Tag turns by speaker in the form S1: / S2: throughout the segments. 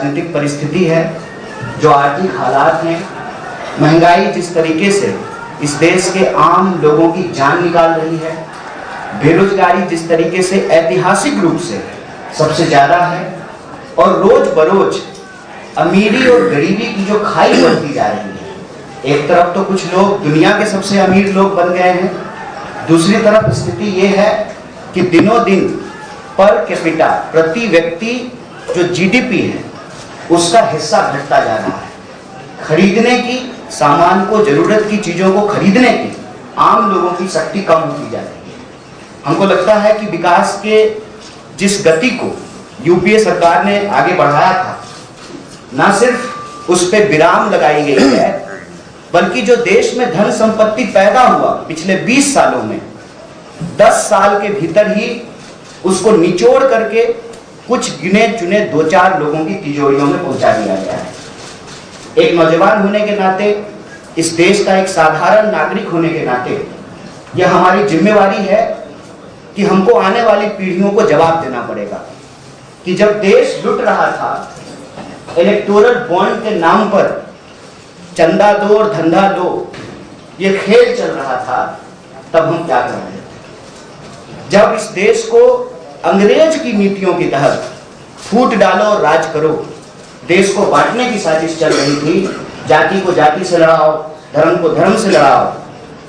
S1: राजनीतिक परिस्थिति है, जो आर्थिक हालात हैं, महंगाई जिस तरीके से इस देश के आम लोगों की जान निकाल रही है, बेरोजगारी जिस तरीके से ऐतिहासिक रूप से सबसे ज़्यादा है, और रोज बरोज अमीरी और गरीबी की जो खाई बढ़ती जा रही है। एक तरफ तो कुछ लोग दुनिया के सबसे अमीर लोग बन गए हैं, दूसरी तरफ स्थिति ये है कि दिनों दिन पर कैपिटा प्रति व्यक्ति जो जीडीपी है उसका हिस्सा घटता जा रहा है। खरीदने की सामान को, जरूरत की चीज़ों को खरीदने की आम लोगों की शक्ति कम होती जा रही है। हमको लगता है कि विकास के जिस गति को यूपीए सरकार ने आगे बढ़ाया था, ना सिर्फ उस पर विराम लगाई गई है, बल्कि जो देश में धन संपत्ति पैदा हुआ पिछले 20 सालों में, 10 साल के भीतर ही उसको निचोड़ करके कुछ गिने चुने 2-4 लोगों की तिजोरियों में पहुंचा दिया गया है। एक नौजवान होने के नाते, इस देश का एक साधारण नागरिक होने के नाते, यह हमारी जिम्मेवारी है कि हमको आने वाली पीढ़ियों को जवाब देना पड़ेगा कि जब देश लुट रहा था, इलेक्टोरल बॉन्ड के नाम पर चंदा दो और धंधा दो, ये खेल चल रहा था, तब हम क्या कर रहे थे? जब इस देश को अंग्रेज की नीतियों के तहत फूट डालो और राज करो, देश को बांटने की साजिश चल रही थी, जाति को जाति से लड़ाओ, धर्म को धर्म से लड़ाओ,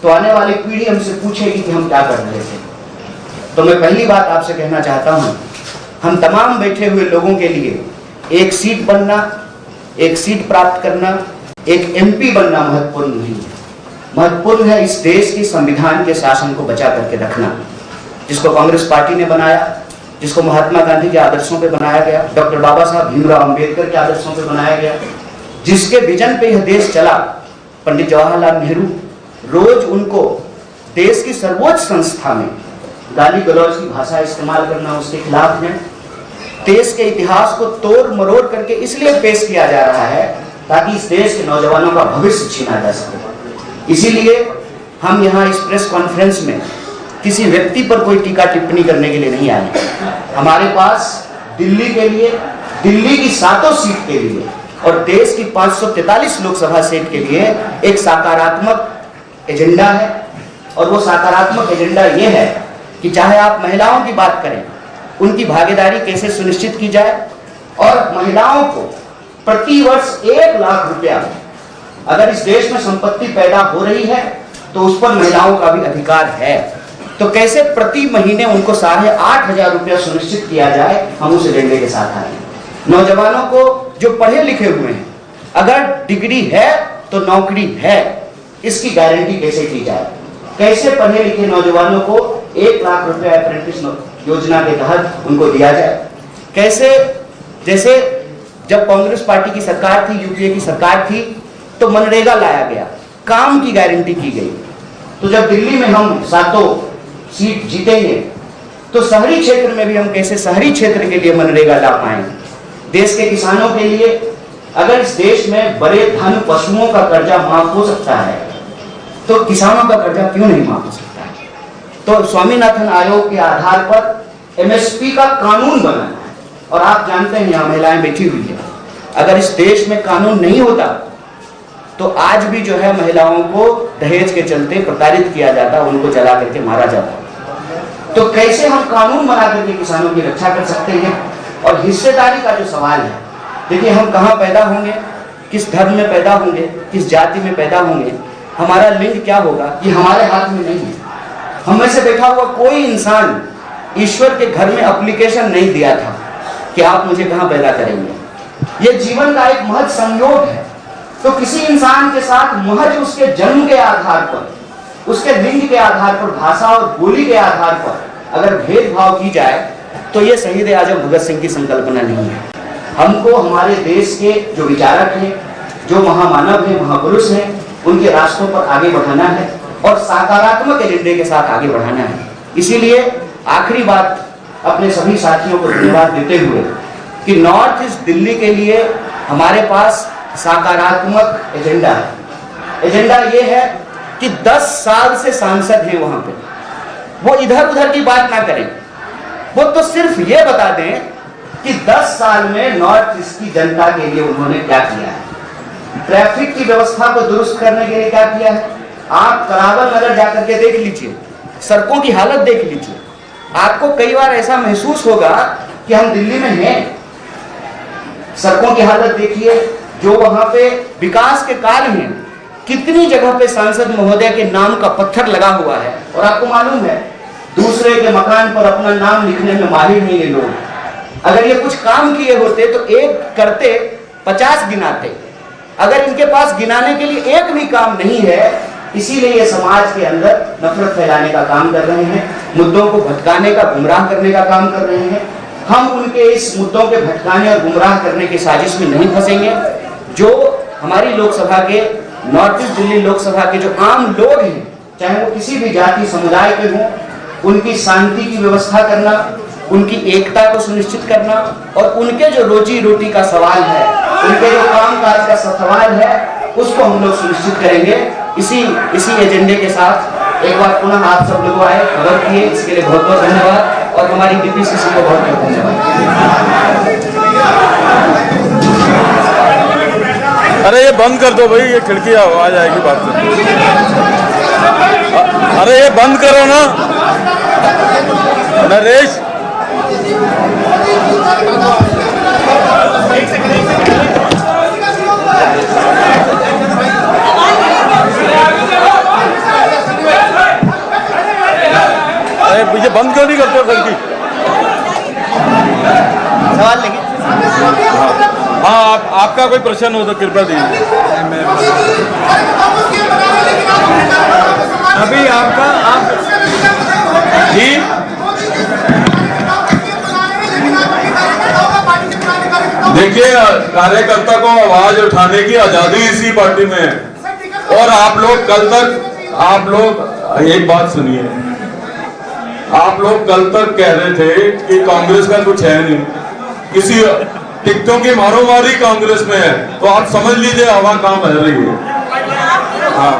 S1: तो आने वाली पीढ़ी हमसे पूछेगी कि हम क्या कर रहे थे। तो मैं पहली बात आपसे कहना चाहता हूं, हम तमाम बैठे हुए लोगों के लिए एक सीट बनना, एक सीट प्राप्त करना, एक एमपी बनना महत्वपूर्ण नहीं है। महत्वपूर्ण है इस देश के संविधान के शासन को बचा करके रखना, जिसको कांग्रेस पार्टी ने बनाया, जिसको महात्मा गांधी के आदर्शों पे बनाया गया, डॉक्टर बाबा साहब भीमराव अंबेडकर के आदर्शों पे बनाया गया, जिसके विजन पे यह देश चला, पंडित जवाहरलाल नेहरू। रोज उनको देश की सर्वोच्च संस्था में गाली गलौज की भाषा इस्तेमाल करना उसके खिलाफ है। देश के इतिहास को तोड़ मरोड़ करके इसलिए पेश किया जा रहा है ताकि इस देश के नौजवानों का भविष्य छीना जा सके। इसीलिए हम यहाँ इस प्रेस कॉन्फ्रेंस में किसी व्यक्ति पर कोई टीका टिप्पणी करने के लिए नहीं आए। हमारे पास दिल्ली के लिए, दिल्ली की 7 सीट के लिए और देश की 543 लोकसभा सीट के लिए एक सकारात्मक एजेंडा है, और वो सकारात्मक एजेंडा ये है कि चाहे आप महिलाओं की बात करें, उनकी भागीदारी कैसे सुनिश्चित की जाए, और महिलाओं को प्रति वर्ष 1 लाख रुपया अगर इस देश में संपत्ति पैदा हो रही है तो उस पर महिलाओं का भी अधिकार है। तो कैसे प्रति महीने उनको 8,500 रुपया सुनिश्चित किया जाए, हम उस एजेंडे के साथ आए। नौजवानों को जो पढ़े लिखे हुए हैं, अगर डिग्री है तो नौकरी है, इसकी गारंटी कैसे की जाए। कैसे पढ़े लिखे नौजवानों को 1 लाख रुपया अप्रेंटिस योजना के तहत उनको दिया जाए। कैसे, जैसे जब कांग्रेस पार्टी की सरकार थी, यूपीए की सरकार थी, तो मनरेगा लाया गया, काम की गारंटी की गई। तो जब दिल्ली में हम 7 सीट जीतेंगे तो शहरी क्षेत्र में भी हम कैसे शहरी क्षेत्र के लिए मनरेगा ला पाएंगे। देश के किसानों के लिए, अगर इस देश में बड़े धन पशुओं का कर्जा माफ हो सकता है तो किसानों का कर्जा क्यों नहीं माफ हो सकता है। तो स्वामीनाथन आयोग के आधार पर एमएसपी का कानून बना है, और आप जानते हैं यहाँ महिलाएं बैठी हुई है, अगर इस देश में कानून नहीं होता तो आज भी जो है महिलाओं को दहेज के चलते प्रताड़ित किया जाता, उनको जला करके मारा जाता। तो कैसे हम कानून बना करके किसानों की रक्षा कर सकते हैं। और हिस्सेदारी का जो सवाल है, देखिए हम कहाँ पैदा होंगे, किस धर्म में पैदा होंगे, किस जाति में पैदा होंगे, हमारा लिंग क्या होगा, ये हमारे हाथ में नहीं है। हम में से बैठा हुआ कोई इंसान ईश्वर के घर में एप्लीकेशन नहीं दिया था कि आप मुझे कहाँ पैदा करेंगे। ये जीवन का एक महज संयोग है। तो किसी इंसान के साथ महज उसके जन्म के आधार पर, उसके लिंग के आधार पर, भाषा और बोली के आधार पर अगर भेदभाव की जाए तो ये शहीद आजम भगत सिंह की संकल्पना नहीं है। हमको हमारे देश के जो विचारक हैं, जो महामानव हैं, महापुरुष हैं, उनके रास्तों पर आगे बढ़ाना है और सकारात्मक एजेंडे के साथ आगे बढ़ाना है। इसीलिए आखिरी बात अपने सभी साथियों को धन्यवाद देते हुए कि नॉर्थ ईस्ट दिल्ली के लिए हमारे पास सकारात्मक एजेंडा है। एजेंडा ये है कि 10 साल से सांसद हैं वहां पे, वो इधर उधर की बात ना करें, वो तो सिर्फ ये बता दें कि 10 साल में नॉर्थ ईस्ट की जनता के लिए उन्होंने क्या किया है। ट्रैफिक की व्यवस्था को दुरुस्त करने के लिए क्या किया है। आप करावल नगर जाकर के देख लीजिए, सड़कों की हालत देख लीजिए, आपको कई बार ऐसा महसूस होगा कि हम दिल्ली में हैं। सड़कों की हालत देखिए, जो वहां पे विकास के कार्य हैं, कितनी जगह पे सांसद महोदय के नाम का पत्थर लगा हुआ है। और आपको मालूम है, दूसरे के मकान पर अपना नाम लिखने में माहिर नहीं है लोग। अगर ये कुछ काम किए होते तो एक करते 50 गिनाते। अगर इनके पास गिनाने के लिए एक भी काम नहीं है, इसीलिए ये समाज के अंदर नफरत फैलाने का काम कर रहे हैं, मुद्दों को भटकाने का, गुमराह करने का काम कर रहे हैं। हम उनके इस मुद्दों के भटकाने और गुमराह करने की साजिश में नहीं फंसेंगे। जो हमारी लोकसभा के, नॉर्थ ईस्ट दिल्ली लोकसभा के जो आम लोग हैं, चाहे वो किसी भी जाति समुदाय के हों, उनकी शांति की व्यवस्था करना, उनकी एकता को सुनिश्चित करना और उनके जो रोजी रोटी का सवाल है, उनके जो काम काज का सवाल है, उसको हम लोग सुनिश्चित करेंगे। इसी एजेंडे के साथ एक बार पुनः आप सब लोग आए, खबर किए, इसके लिए बहुत बहुत धन्यवाद और हमारी बीपीसीसी को बहुत बहुत धन्यवाद।
S2: अरे ये बंद कर दो भाई, ये खिड़की आवाज आएगी बात से। अरे ये बंद करो ना नरेश। ये बंद क्यों नहीं करते खिड़की?
S1: सवाल लेंगे।
S2: हाँ, आपका कोई प्रश्न हो तो कृपया दीजिए।
S3: अभी आपका आप
S2: जी देखिए, कार्यकर्ता को आवाज उठाने की आजादी इसी पार्टी में है। और आप लोग कल तक एक बात सुनिए, आप लोग कल तक कह रहे थे कि कांग्रेस का कुछ है नहीं, किसी टिकटों की मारोमारी कांग्रेस में है, तो आप समझ लीजिए हवा कहां बह रही है। हाँ,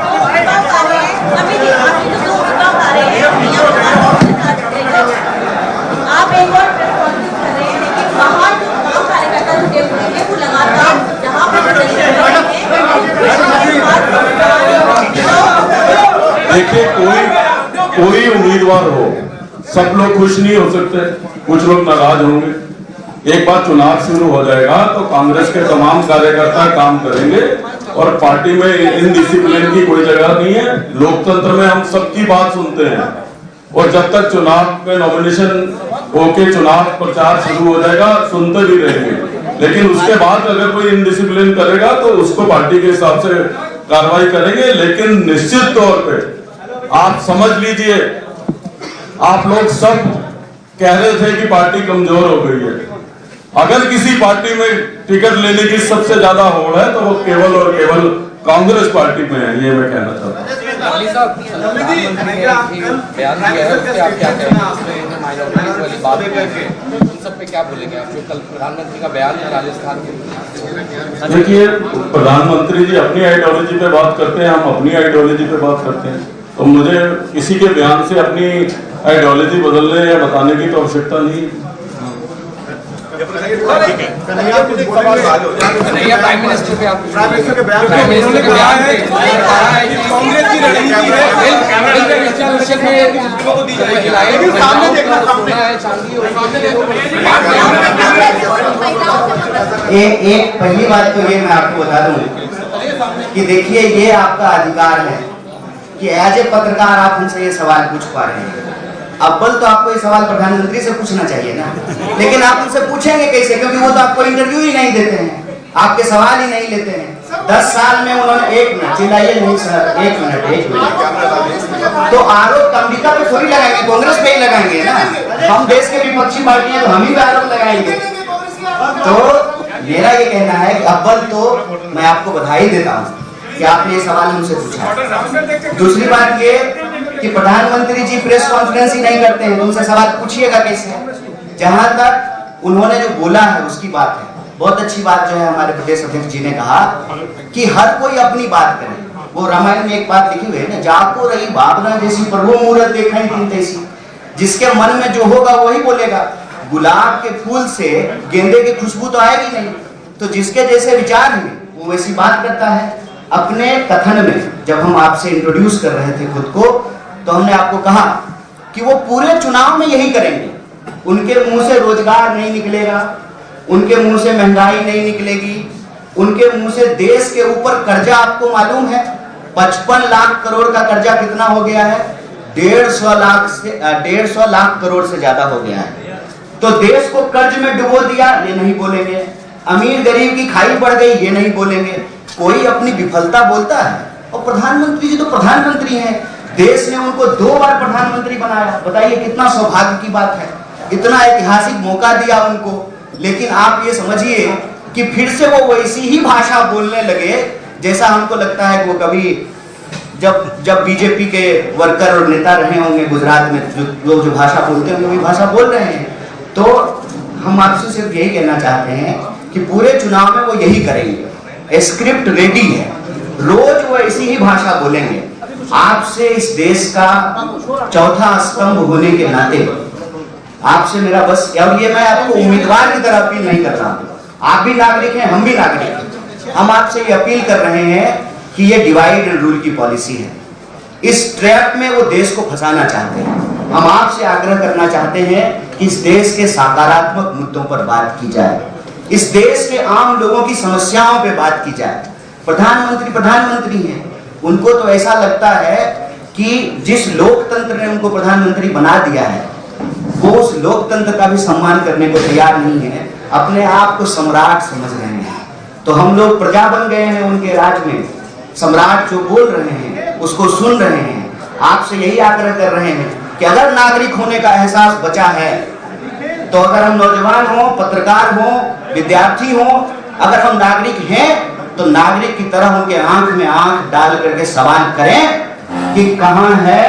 S4: आप एक और कर रहे हैं कि बाहर जो कार्यकर्ता जुटे हुए हैं वो लगातार जहां पर
S2: देखिए, कोई उम्मीदवार हो, सब लोग खुश नहीं हो सकते, कुछ लोग नाराज होंगे। एक बार चुनाव शुरू हो जाएगा तो कांग्रेस के तमाम कार्यकर्ता काम करेंगे और पार्टी में इनडिसिप्लिन की कोई जगह नहीं है। लोकतंत्र में हम सबकी बात सुनते हैं और जब तक चुनाव में नॉमिनेशन होके चुनाव प्रचार शुरू हो जाएगा सुनते भी रहेंगे। लेकिन उसके बाद अगर कोई इनडिसिप्लिन करेगा तो उसको पार्टी के हिसाब से कार्रवाई करेंगे। लेकिन निश्चित तौर पे आप समझ लीजिए, आप लोग सब कह रहे थे कि पार्टी कमजोर हो गई है। अगर किसी पार्टी में टिकट लेने की सबसे ज्यादा होड़ है तो वो केवल और केवल कांग्रेस पार्टी में है, ये मैं कहना चाहता हूँ।
S5: क्या बोलेंगे आप जो कल प्रधानमंत्री का बयान है राजस्थान के?
S2: देखिए, प्रधानमंत्री जी अपनी आइडियोलॉजी पे बात करते हैं, हम अपनी आइडियोलॉजी पे बात करते हैं, तो मुझे किसी के बयान से अपनी आइडियोलॉजी बदलने या बताने की तो आवश्यकता नहीं।
S5: प्राइम मिनिस्टर पे आप
S3: प्राइम मिनिस्टर के बयान है कांग्रेस की रणनीति
S1: है। एक पहली बात तो ये मैं आपको बता दूं कि देखिए, ये आपका अधिकार है कि एज ए पत्रकार आप हमसे ये सवाल पूछ पा रहे हैं। अव्वल तो आपको ये सवाल प्रधानमंत्री से पूछना चाहिए ना, लेकिन आप उनसे पूछेंगे कैसे, क्योंकि वो तो आपको इंटरव्यू ही नहीं देते हैं, आपके सवाल ही नहीं लेते हैं। 10 साल में उन्होंने, 1 मिनट चिल्लाइए नहीं सर, 1 मिनट। तो आरोप अंबिका पे थोड़ी लगाएंगे, कांग्रेस पे ही लगाएंगे ना। हम देश के विपक्षी पार्टी हैं तो हम ही पे आरोप लगाएंगे। तो मेरा ये कहना है कि अव्वल तो मैं आपको बधाई देता हूँ कि आपने ये सवाल मुझसे पूछा। दूसरी बात ये कि प्रधानमंत्री जी प्रेस कॉन्फ्रेंस ही नहीं करते हैं, तो उनसे सवाल पूछिएगा कैसे? जहां तक उन्होंने जो बोला है उसकी बात है, बहुत अच्छी बात जो है हमारे प्रदेश अध्यक्ष जी ने कहा कि हर कोई अपनी बात करे। वो रामायण में एक बात लिखी हुई है ना, जाको रही भावना जैसी प्रभु मूरत देखा ही तीन तैसी। जिसके मन में जो होगा वही बोलेगा। गुलाब के फूल से गेंदे की खुशबू तो आएगी नहीं। तो जिसके जैसे विचार हैं वो वैसी बात करता है। अपने कथन में जब हम आपसे इंट्रोड्यूस कर रहे थे खुद को, तो हमने आपको कहा कि वो पूरे चुनाव में यही करेंगे। उनके मुंह से रोजगार नहीं निकलेगा, उनके मुंह से महंगाई नहीं निकलेगी, उनके मुंह से देश के ऊपर कर्जा, आपको मालूम है 55 लाख करोड़ का कर्जा कितना हो गया है? 150 लाख करोड़ से ज्यादा हो गया है। तो देश को कर्ज में डुबो दिया, ये नहीं बोलेंगे। अमीर गरीब की खाई बढ़ गई, ये नहीं बोलेंगे। कोई अपनी विफलता बोलता है। और प्रधानमंत्री जी तो प्रधानमंत्री हैं, देश ने उनको 2 बार प्रधानमंत्री बनाया। बताइए कितना सौभाग्य की बात है, इतना ऐतिहासिक मौका दिया उनको। लेकिन आप ये समझिए कि फिर से वो वैसी ही भाषा बोलने लगे जैसा हमको लगता है कि वो कभी जब बीजेपी के वर्कर और नेता रहे होंगे गुजरात में, जो भाषा बोलते हैं वही भाषा बोल रहे हैं। तो हम आपसे सिर्फ यही कहना चाहते हैं कि पूरे चुनाव में वो यही करेंगे। स्क्रिप्ट रेडी है, रोज वो ऐसी ही भाषा बोलेंगे। आपसे इस देश का चौथा स्तंभ होने के नाते आपसे मेरा बस, और ये मैं आपको उम्मीदवार की तरह अपील नहीं कर रहा हूं, आप भी नागरिक हैं, हम भी नागरिक हैं। हम आपसे ये अपील कर रहे हैं कि ये डिवाइड एंड रूल की पॉलिसी है। इस ट्रैप में वो देश को फंसाना चाहते हैं। हम आपसे आग्रह करना चाहते हैं कि इस देश के सकारात्मक मुद्दों पर बात की जाए, इस देश के आम लोगों की समस्याओं पे बात की जाए। प्रधानमंत्री हैं, उनको तो ऐसा लगता है कि जिस लोकतंत्र ने उनको प्रधानमंत्री बना दिया है वो उस लोकतंत्र का भी सम्मान करने को तैयार नहीं है, अपने आप को सम्राट समझ रहे हैं। तो हम लोग प्रजा बन गए हैं उनके राज में, सम्राट जो बोल रहे हैं उसको सुन रहे हैं। आपसे यही आग्रह कर रहे हैं कि अगर नागरिक होने का एहसास बचा है, तो अगर हम नौजवान हो, पत्रकार हो, विद्यार्थी हो, अगर हम नागरिक हैं तो नागरिक की तरह उनके आंख में आंख डाल करके सवाल करें कि कहां है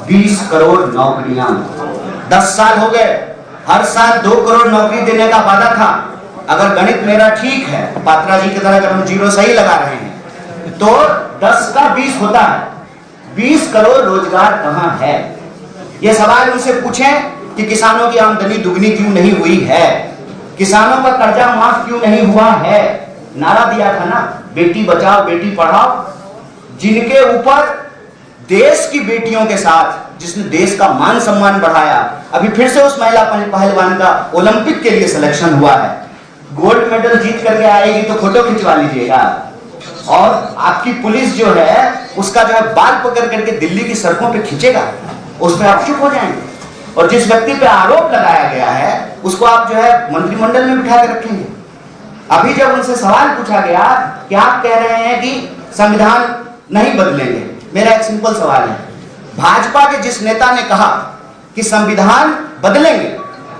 S1: 20 करोड़ नौकरियां। 10 साल हो गए, हर साल 2 करोड़ नौकरी देने का वादा था। अगर गणित मेरा ठीक है, पात्रा जी की तरह अगर हम जीरो सही लगा रहे हैं तो 10 का 20 होता है। 20 करोड़ रोजगार कहां है? ये सवाल उनसे पूछें कि किसानों की आमदनी दुगनी क्यों नहीं हुई है, किसानों का कर्जा माफ क्यों नहीं हुआ है। नारा दिया था ना, बेटी बचाओ बेटी पढ़ाओ, जिनके ऊपर देश की बेटियों के साथ जिसने देश का मान सम्मान बढ़ाया। अभी फिर से उस महिला पहलवान का ओलंपिक के लिए सिलेक्शन हुआ है, गोल्ड मेडल जीत करके आएगी तो फोटो खिंचवा लीजिएगा। और आपकी पुलिस जो है उसका जो है बाल पकड़ करके दिल्ली की सड़कों पे खींचेगा, उस पर आप चुप हो जाएंगे। और जिस व्यक्ति पे आरोप लगाया गया है उसको आप जो है मंत्रिमंडल में बिठा कर रखेंगे। अभी जब उनसे सवाल पूछा गया कि आप कह रहे हैं कि संविधान नहीं बदलेंगे, मेरा एक सिंपल सवाल है, भाजपा के जिस नेता ने कहा कि संविधान बदलेंगे,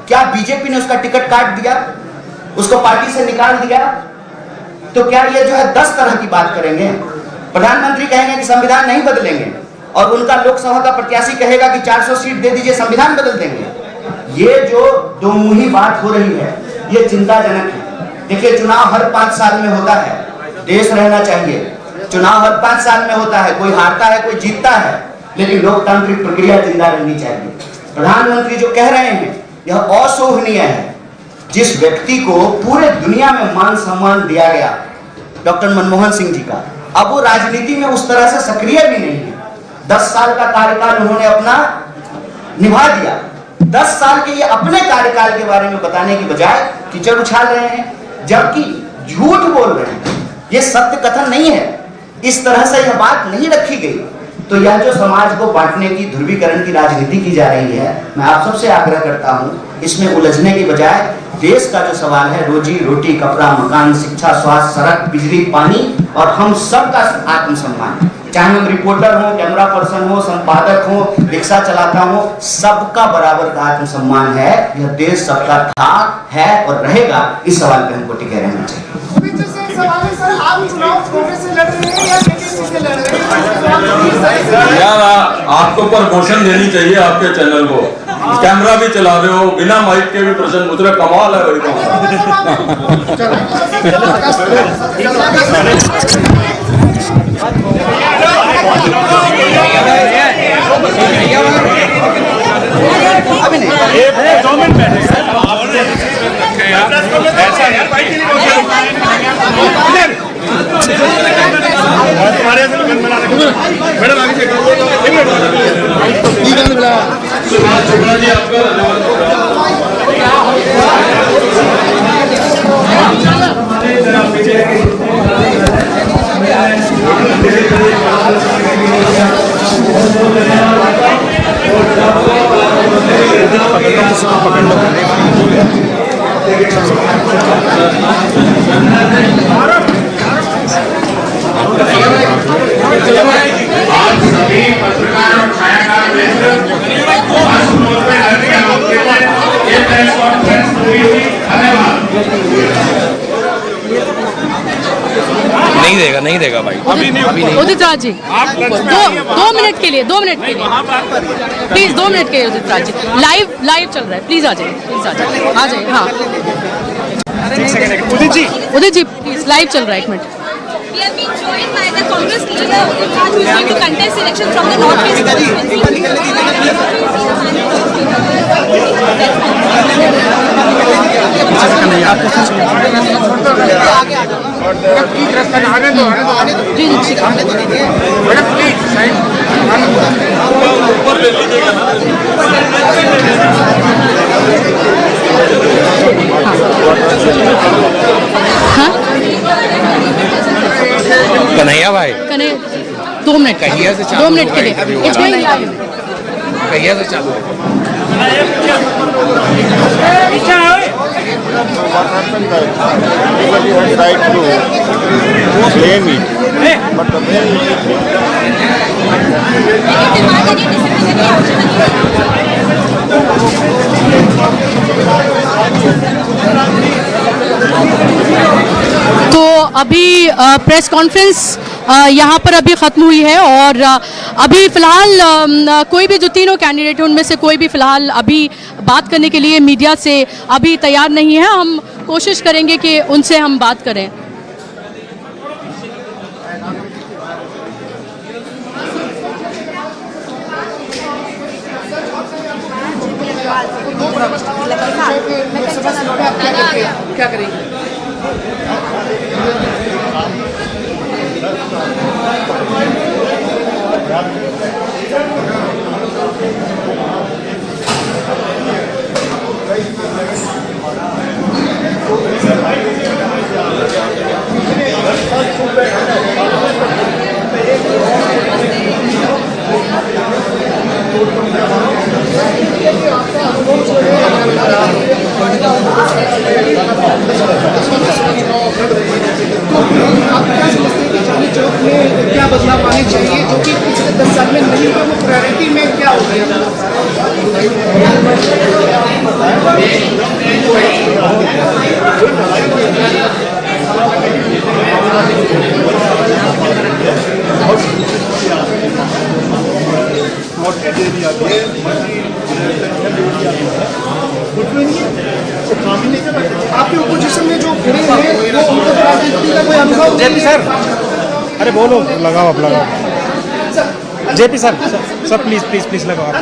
S1: क्या बीजेपी ने उसका टिकट काट दिया, उसको पार्टी से निकाल दिया? तो क्या ये जो है 10 तरह की बात करेंगे? प्रधानमंत्री कहेंगे कि संविधान नहीं बदलेंगे और उनका लोकसभा का प्रत्याशी कहेगा कि 400 सीट दे दीजिए, संविधान बदल देंगे। ये जो दो मुही बात हो रही है ये चिंताजनक है। देखिए, चुनाव हर 5 साल में होता है, देश रहना चाहिए। चुनाव हर 5 साल में होता है, कोई हारता है कोई जीतता है, लेकिन लोकतांत्रिक प्रक्रिया जिंदा रहनी चाहिए। प्रधानमंत्री जो कह रहे हैं यह अशोभनीय है। जिस व्यक्ति को पूरे दुनिया में मान सम्मान दिया गया, डॉक्टर मनमोहन सिंह जी का, अब वो राजनीति में उस तरह से सक्रिय भी नहीं है। 10 साल का कार्यकाल उन्होंने अपना निभा दिया। 10 साल के ये अपने कार्यकाल के बारे में बताने की बजाय कीचड़ उछाल रहे हैं, जबकि झूठ बोल रहे हैं। ये सत्य कथन नहीं है, इस तरह से यह बात नहीं रखी गई। तो यह जो समाज को बांटने की, ध्रुवीकरण की राजनीति की जा रही है, मैं आप सबसे आग्रह करता हूं इसमें उलझने की बजाय देश का जो सवाल है, रोजी रोटी, कपड़ा, मकान, शिक्षा, स्वास्थ्य, सड़क, बिजली, पानी और हम सबका आत्मसम्मान, चाहे हम रिपोर्टर हो, कैमरा पर्सन हो, संपादक हो, रिक्शा चलाता हो, सबका बराबर का आत्मसम्मान है। यह देश सबका था, है और रहेगा। इस सवाल पे हमको टिके रहना चाहिए।
S2: यार, आपको प्रमोशन देनी चाहिए आपके चैनल को। कैमरा भी चला रहे हो, बिना माइक के भी प्रश्न पूछ रहे, कमाल है भाई।
S3: अभी नहीं, 2 मिनट मैडम आगे से
S2: सुभाष शुक्ला जी आपका आज सभी पत्रकार और छायाकार मित्र ये प्रेस कॉन्फ्रेंस पूरी हुई। धन्यवाद।
S5: नहीं देगा भाई, अभी नहीं।
S6: उदित राज जी, दो मिनट के लिए प्लीज, 2 मिनट के लिए उदित राज जी, लाइव चल रहा है, प्लीज आ जाइए, आ जाइए। हाँ उदित जी प्लीज, लाइव चल रहा है, 1 minute.
S4: We have been joined by the Congress leader Udit Raj, who is going to contest election from the North-West
S5: Kanhaiya भाई,
S6: 2 मिनट के लिए, It's going live.
S5: कहिया से चालू है।
S7: Everybody has right to blame it, but the way it is being
S6: तो अभी press conference यहाँ पर अभी ख़त्म हुई है और अभी फ़िलहाल कोई भी जो तीनों कैंडिडेट हैं उनमें से कोई भी फ़िलहाल अभी बात करने के लिए मीडिया से अभी तैयार नहीं है। हम कोशिश करेंगे कि उनसे हम बात करें। क्या करेंगे?
S8: क्या बदलाव आने चाहिए जो कि पिछले 10 साल में नहीं हुआ, वो प्रायोरिटी में क्या हो गया? आपके ओपोजिशन में जो खड़े हैं वो उनका राजनीति का कोई अनुभव?
S9: जेपी सर, अरे बोलो, लगाओ आप, लगाओ। JP sir please please please लगाओ आप।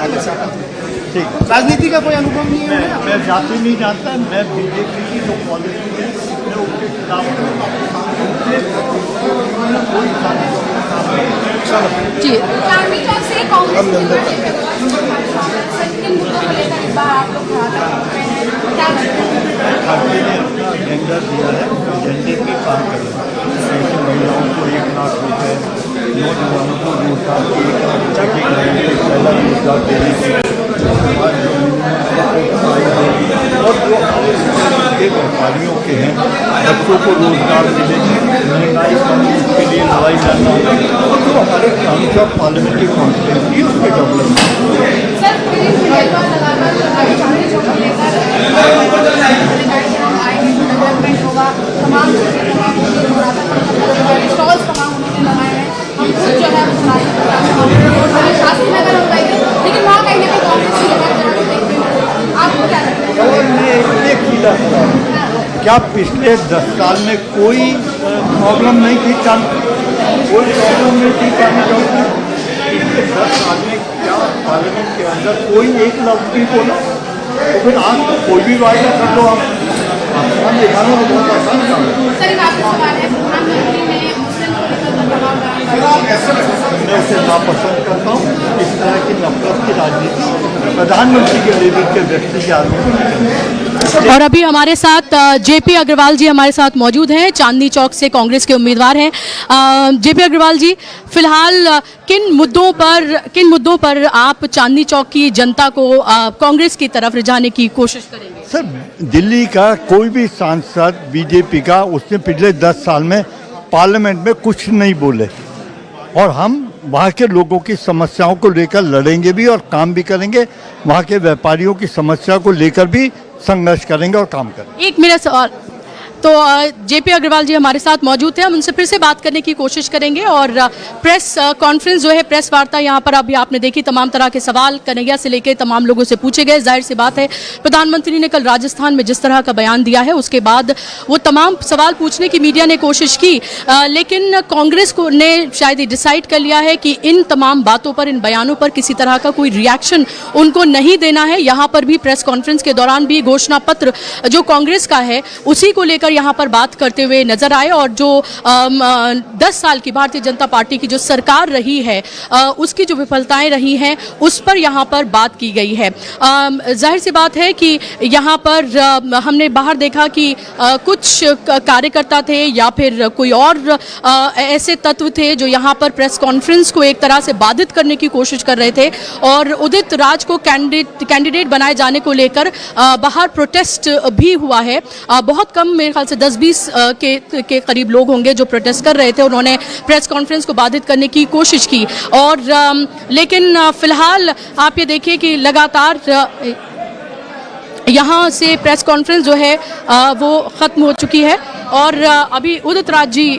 S9: ठीक,
S8: राजनीति का कोई अनुभव नहीं है?
S7: मैं जाति नहीं जानता, मैं बीजेपी की जो पॉलिसी है मैं उसके खिलाफ
S6: जी
S4: चांदनी चौक से कांग्रेस के मुद्दों को लेकर इस बार आप लोग क्या
S7: पार्टी ने अपना एजेंडा दिया है, एजेंडे पे काम कर रहे हैं। जैसे महिलाओं को 1 लाख रुपए, नौजवानों को रोजगार के 1 लाख रुपए के पहला रोजगार देने की, और जो के व्यापारियों के हैं बच्चों को रोजगार मिले, महंगाई कम के लिए लड़ाई लड़ना, और जो हमारे काउंसिल पार्लियामेंट्री कॉन्स्टिट्यूंसी उसके डेवलपमेंट
S4: होगा, तमाम स्टॉल्स तमाम उन्होंने लगाए हैं, हम खुद जो है शास्त्री नगर हम गए थे, लेकिन वहाँ कहीं ना कहीं कांग्रेस की आपको क्या लगता है?
S7: क्या पिछले 10 साल में कोई प्रॉब्लम नहीं थी? कोई प्रॉब्लम नहीं थी चांदनी चौक में? पिछले 10 साल में क्या पार्लियामेंट के अंदर कोई एक लफ्ज भी बोला? तो फिर आज तो कोई भी वायदा कर लो आप आसमान दिखाना तो बहुत आसान काम है।
S4: सर, एक आपसे सवाल है, प्रधानमंत्री ने मुस्लिम को लेकर दबाव डाला।
S7: मैं उसे नापसंद करता हूँ। इस तरह की नफरत की राजनीति प्रधानमंत्री के लेवल के व्यक्ति के आदमी को नहीं करनी।
S6: और अभी हमारे साथ जेपी अग्रवाल जी हमारे साथ मौजूद हैं, चांदनी चौक से कांग्रेस के उम्मीदवार हैं। जेपी अग्रवाल जी, फिलहाल किन मुद्दों पर आप चांदनी चौक की जनता को कांग्रेस की तरफ रिझाने की कोशिश करेंगे?
S7: सर, दिल्ली का कोई भी सांसद बीजेपी का उसने पिछले 10 साल में पार्लियामेंट में कुछ नहीं बोले, और हम वहाँ के लोगों की समस्याओं को लेकर लड़ेंगे भी और काम भी करेंगे। वहाँ के व्यापारियों की समस्या को लेकर भी संघर्ष करेंगे और काम करेंगे।
S6: एक मेरा सवाल, तो जेपी अग्रवाल जी हमारे साथ मौजूद थे, हम उनसे फिर से बात करने की कोशिश करेंगे। और प्रेस कॉन्फ्रेंस जो है, प्रेस वार्ता यहाँ पर अभी आपने देखी, तमाम तरह के सवाल कन्हैया से लेकर तमाम लोगों से पूछे गए। जाहिर सी बात है, प्रधानमंत्री ने कल राजस्थान में जिस तरह का बयान दिया है, उसके बाद वो तमाम सवाल पूछने की मीडिया ने कोशिश की, लेकिन कांग्रेस को ने शायद ये डिसाइड कर लिया है कि इन तमाम बातों पर, इन बयानों पर किसी तरह का कोई रिएक्शन उनको नहीं देना है। यहाँ पर भी प्रेस कॉन्फ्रेंस के दौरान भी घोषणा पत्र जो कांग्रेस का है उसी को लेकर यहाँ पर बात करते हुए नजर आए, और जो 10 साल की भारतीय जनता पार्टी की जो सरकार रही है उसकी जो विफलताएं रही हैं उस पर यहाँ पर बात की गई है। जाहिर सी बात है कि यहाँ पर हमने बाहर देखा कि कुछ कार्यकर्ता थे या फिर कोई और ऐसे तत्व थे जो यहाँ पर प्रेस कॉन्फ्रेंस को एक तरह से बाधित करने की कोशिश कर रहे थे, और उदित राज को कैंडिडेट बनाए जाने को लेकर बाहर प्रोटेस्ट भी हुआ है। बहुत कम, मेरे ख्याल से 10-20 के करीब लोग होंगे जो प्रोटेस्ट कर रहे थे। उन्होंने प्रेस कॉन्फ्रेंस को बाधित करने की कोशिश की, और लेकिन फिलहाल आप ये देखिए कि लगातार यहाँ से प्रेस कॉन्फ्रेंस जो है वो ख़त्म हो चुकी है, और अभी उदित राज जी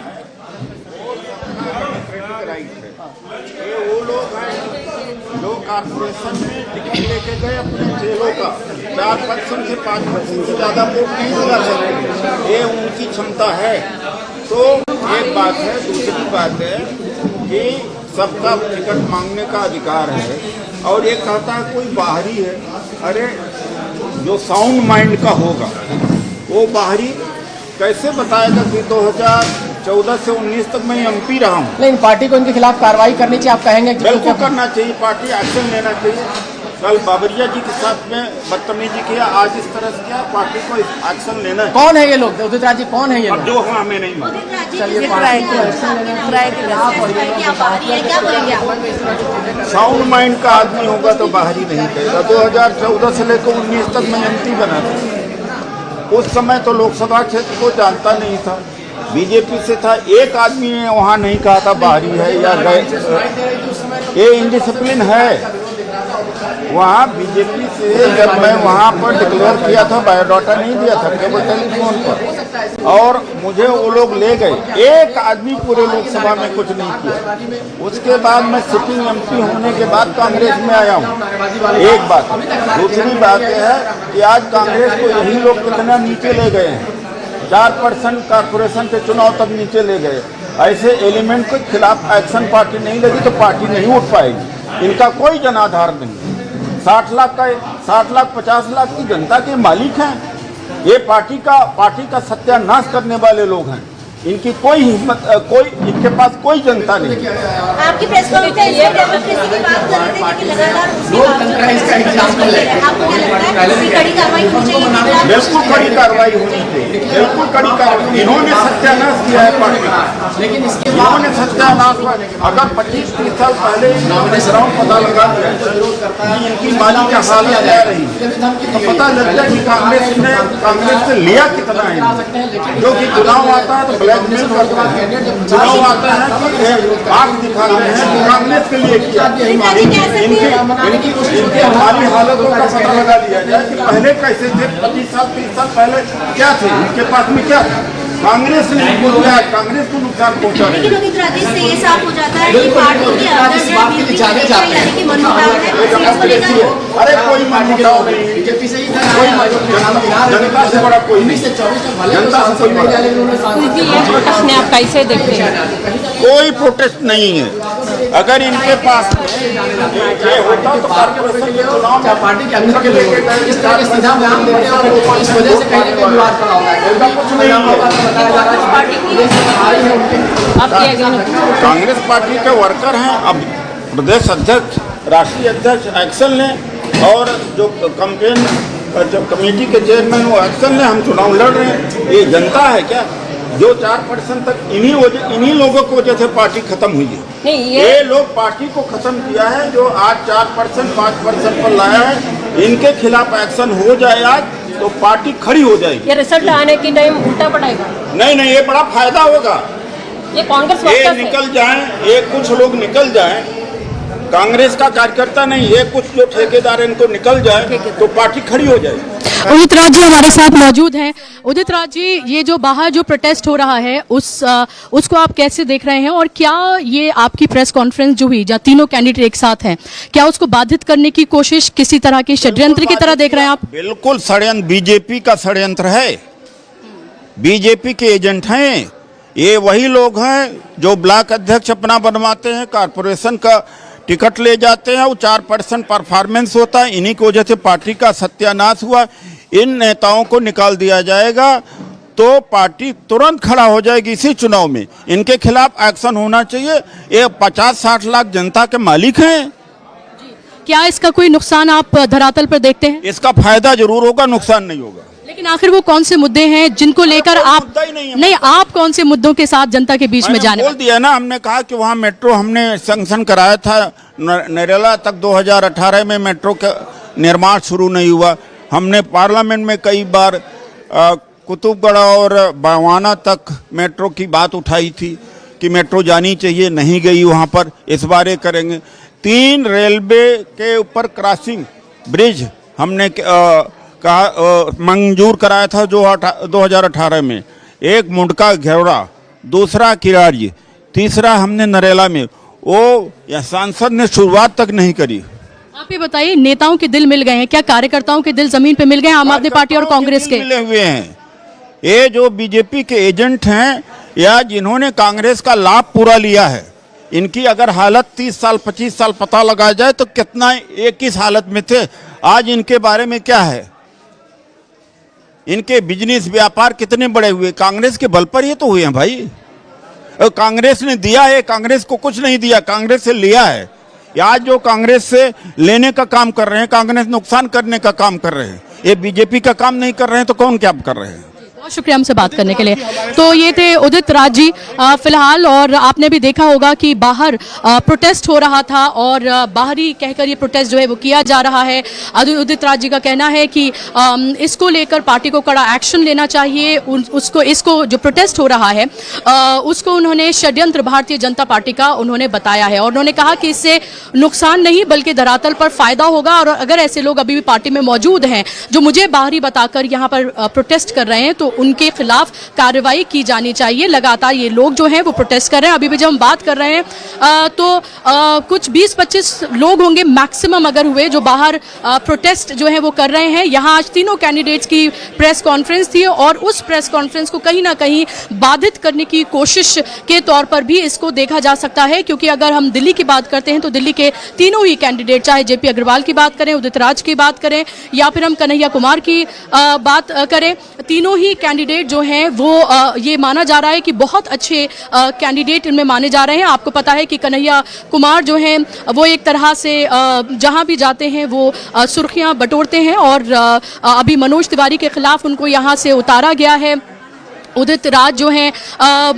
S10: जो कॉर्पोरेशन में टिकट लेके गए अपने जेलों का 4% से 5% से ज़्यादा वोट नहीं लगा सकते, ये उनकी क्षमता है। तो एक बात है। दूसरी बात है कि सबका टिकट मांगने का अधिकार है, और एक कहता है कोई बाहरी है। अरे जो साउंड माइंड का होगा वो बाहरी कैसे बताएगा कि 2014 से 19 तक मैं एमपी रहा हूँ।
S8: लेकिन पार्टी को इनके खिलाफ कार्रवाई करनी चाहिए, आप कहेंगे?
S10: बिल्कुल करना चाहिए, पार्टी एक्शन लेना चाहिए। कल बाबरिया जी के साथ में बदतमीजी किया, आज इस तरह से किया, पार्टी को एक्शन लेना है।
S8: कौन है ये लोग? उदित राज जी कौन है ये लोग?
S10: जो हाँ हमें नहीं मालूम। साउंड माइंड का आदमी होगा तो बाहरी नहीं कहेगा। 2014 से लेकर 19 तक मैं एमपी बना था। उस समय तो लोकसभा क्षेत्र को जानता नहीं था, बीजेपी से था। एक आदमी ने वहाँ नहीं कहा था बाहरी है या गए। ये इनडिसिप्लिन है। वहाँ बीजेपी से जब मैं वहाँ पर डिक्लेयर किया था, बायोडाटा नहीं दिया था केवल टेलीफोन पर, और मुझे वो लोग ले गए। एक आदमी पूरे लोकसभा में कुछ नहीं किया। उसके बाद मैं सिटिंग एमपी होने के बाद कांग्रेस में आया हूँ। एक बात। दूसरी बात यह है कि आज कांग्रेस को यही लोग कितना नीचे ले गए हैं। 4% कॉर्पोरेशन के चुनाव तक नीचे ले गए। ऐसे एलिमेंट के खिलाफ एक्शन पार्टी नहीं लगी तो पार्टी नहीं उठ पाएगी। इनका कोई जनाधार नहीं। 60 लाख 50 लाख की जनता के मालिक हैं। ये पार्टी का सत्यानाश करने वाले लोग हैं। इनकी कोई हिम्मत, इनके पास कोई जनता नहीं।
S11: आपकी प्रेस कॉन्फ्रेंस में डेमोक्रेसी की बात कर रहे थे, लेकिन लगातार उसकी बात कर रहे हैं। आपको क्या लगता है कड़ी कार्रवाई होनी चाहिए?
S10: बिल्कुल कड़ी कार्रवाई होनी चाहिए, बिल्कुल कड़ी कार्रवाई। इन्होंने सत्यानाश किया है पार्टी का, लेकिन इन्होंने सत्यानाश, अगर 25-30 साल पहले ग्राउंड पता लगा कि इनकी माली क्या हालत क्या रही तो पता लगता है कि कांग्रेस से लिया कितना है। जो कि चुनाव आता है तो ब्लैकमेल करता है, चुनाव आता है कि आग दिखाते हैं कांग्रेस के लिए किया। इनकी हमारी हालतों का पता लगा लिया जाए कि पहले कैसे थे, 25 साल 30 साल पहले क्या थे, इनके पास में क्या था। कांग्रेस ने कांग्रेस को नुकसान पहुंचा रही है।
S11: लेकिन उदित राज से ये साफ हो जाता है कि पार्टी के अंदर जो यानी कि मनमुटाव है।
S10: अरे कोई मनमुटाव नहीं, जनता से बड़ा कोई नहीं, जनता से कोई बड़ा।
S6: प्रोटेस्ट में आप कैसे देखते हैं?
S10: कोई प्रोटेस्ट नहीं है। अगर इनके पास ये होता तो कारपोरेशन के चुनाव में
S5: पार्टी के अंदर के लोग इस तरह के सीधा बयान देते हैं और इस वजह से कहीं ना कहीं विवाद खड़ा होगा है।
S10: कुछ नहीं है।
S5: बताया जा रहा है कि पार्टी की वजह से आ रही है उनके
S10: कांग्रेस पार्टी के वर्कर हैं। अब प्रदेश अध्यक्ष, राष्ट्रीय अध्यक्ष एक्शन लें और जो कैंपेन जो कमेटी के चेयरमैन वो एक्शन लें। हम चुनाव लड़ रहे हैं, ये जनता है क्या? जो 4% तक इन्हीं लोगों की वजह से पार्टी खत्म हुई है।
S11: नहीं,
S10: ये लोग पार्टी को खत्म किया है, जो आज 4% 5% पर लाया है। इनके खिलाफ एक्शन हो जाए आज तो पार्टी खड़ी हो जाएगी।
S11: ये रिजल्ट आने के टाइम उल्टा पड़ेगा।
S10: नहीं, ये बड़ा फायदा होगा।
S11: ये कांग्रेस
S10: ये निकल जाएं, ये कुछ लोग निकल जाएं, कांग्रेस का कार्यकर्ता नहीं, ये कुछ जो ठेकेदार इनको निकल जाए तो पार्टी खड़ी हो जाएगी।
S6: उदित राज जी हमारे साथ मौजूद हैं। उदित राज जी, ये जो बाहर जो प्रोटेस्ट हो रहा है उसको आप कैसे देख रहे हैं, और क्या ये आपकी प्रेस कॉन्फ्रेंस जो हुई जहाँ तीनों कैंडिडेट एक साथ हैं, क्या उसको बाधित करने की कोशिश किसी तरह के षड्यंत्र की तरह देख रहे हैं आप?
S10: बिल्कुल षड्यंत्र, बीजेपी का षड्यंत्र है। बीजेपी के एजेंट हैं ये। वही लोग हैं जो ब्लॉक अध्यक्ष अपना बनवाते हैं, कारपोरेशन का टिकट ले जाते हैं, वो 4% परफॉर्मेंस होता है। इन्हीं की वजह से पार्टी का सत्यानाश हुआ। इन नेताओं को निकाल दिया जाएगा तो पार्टी तुरंत खड़ा हो जाएगी इसी चुनाव में। इनके खिलाफ एक्शन होना चाहिए। ये 50-60 लाख जनता के मालिक हैं।
S6: क्या इसका कोई नुकसान आप धरातल पर देखते हैं?
S10: इसका फायदा जरूर होगा, नुकसान नहीं होगा।
S6: लेकिन आखिर वो कौन से मुद्दे हैं जिनको लेकर आप नहीं, आप कौन से मुद्दों के साथ जनता के बीच में जाने
S10: बोल दिया ना। हमने कहा कि वहाँ मेट्रो हमने सैंक्शन कराया था, नरेला तक 2018 में मेट्रो का निर्माण शुरू नहीं हुआ। हमने पार्लियामेंट में कई बार कुतुबगढ़ और बावाना तक मेट्रो की बात उठाई थी कि मेट्रो जानी चाहिए, नहीं गई वहाँ पर। इस बार ये करेंगे। 3 रेलवे के ऊपर क्रॉसिंग ब्रिज हमने मंजूर कराया था जो 2018 में। एक मुंडका घेवड़ा, दूसरा किरारी, तीसरा हमने नरेला में। वो सांसद ने शुरुआत तक नहीं करी।
S6: आप ये बताइए, नेताओं के दिल मिल गए हैं क्या? कार्यकर्ताओं के दिल जमीन पे मिल गए आम आदमी पार्टी और कांग्रेस के?
S10: मिले हुए हैं। ये जो बीजेपी के एजेंट हैं या जिन्होंने कांग्रेस का लाभ पूरा लिया है, इनकी अगर हालत 30 साल 25 साल पता लगाया जाए तो कितना एक किस हालत में थे, आज इनके बारे में क्या है। इनके बिजनेस व्यापार कितने बड़े हुए, कांग्रेस के बल पर ये तो हुए हैं भाई। कांग्रेस ने दिया है, कांग्रेस को कुछ नहीं दिया, कांग्रेस से लिया है। आज जो कांग्रेस से लेने का काम कर रहे हैं, कांग्रेस नुकसान करने का काम कर रहे हैं। ये बीजेपी का काम नहीं कर रहे हैं तो कौन क्या कर रहे हैं?
S6: बहुत शुक्रिया हमसे बात करने के लिए। तो ये थे उदित राज जी फिलहाल, और आपने भी देखा होगा कि बाहर प्रोटेस्ट हो रहा था और बाहरी कहकर ये प्रोटेस्ट जो है वो किया जा रहा है। उदित राज जी का कहना है कि इसको लेकर पार्टी को कड़ा एक्शन लेना चाहिए। इसको जो प्रोटेस्ट हो रहा है उसको उन्होंने षड्यंत्र भारतीय जनता पार्टी का उन्होंने बताया है, और उन्होंने कहा कि इससे नुकसान नहीं बल्कि धरातल पर फायदा होगा। और अगर ऐसे लोग अभी भी पार्टी में मौजूद हैं जो मुझे बाहरी बताकर यहाँ पर प्रोटेस्ट कर रहे हैं तो उनके खिलाफ कार्रवाई की जानी चाहिए। लगातार ये लोग जो हैं वो प्रोटेस्ट कर रहे हैं। अभी भी जब हम बात कर रहे हैं तो कुछ 20-25 लोग होंगे मैक्सिमम अगर हुए जो बाहर प्रोटेस्ट जो है वो कर रहे हैं। यहाँ आज तीनों कैंडिडेट्स की प्रेस कॉन्फ्रेंस थी और उस प्रेस कॉन्फ्रेंस को कहीं ना कहीं बाधित करने की कोशिश के तौर पर भी इसको देखा जा सकता है, क्योंकि अगर हम दिल्ली की बात करते हैं तो दिल्ली के तीनों ही कैंडिडेट, चाहे जेपी अग्रवाल की बात करें, उदित राज की बात करें या फिर हम कन्हैया कुमार की बात करें, तीनों ही कैंडिडेट जो हैं वो ये माना जा रहा है कि बहुत अच्छे कैंडिडेट इनमें माने जा रहे हैं। आपको पता है कि कन्हैया कुमार जो हैं वो एक तरह से जहां भी जाते हैं वो सुर्खियां बटोरते हैं और अभी मनोज तिवारी के खिलाफ उनको यहां से उतारा गया है। उदित राज जो हैं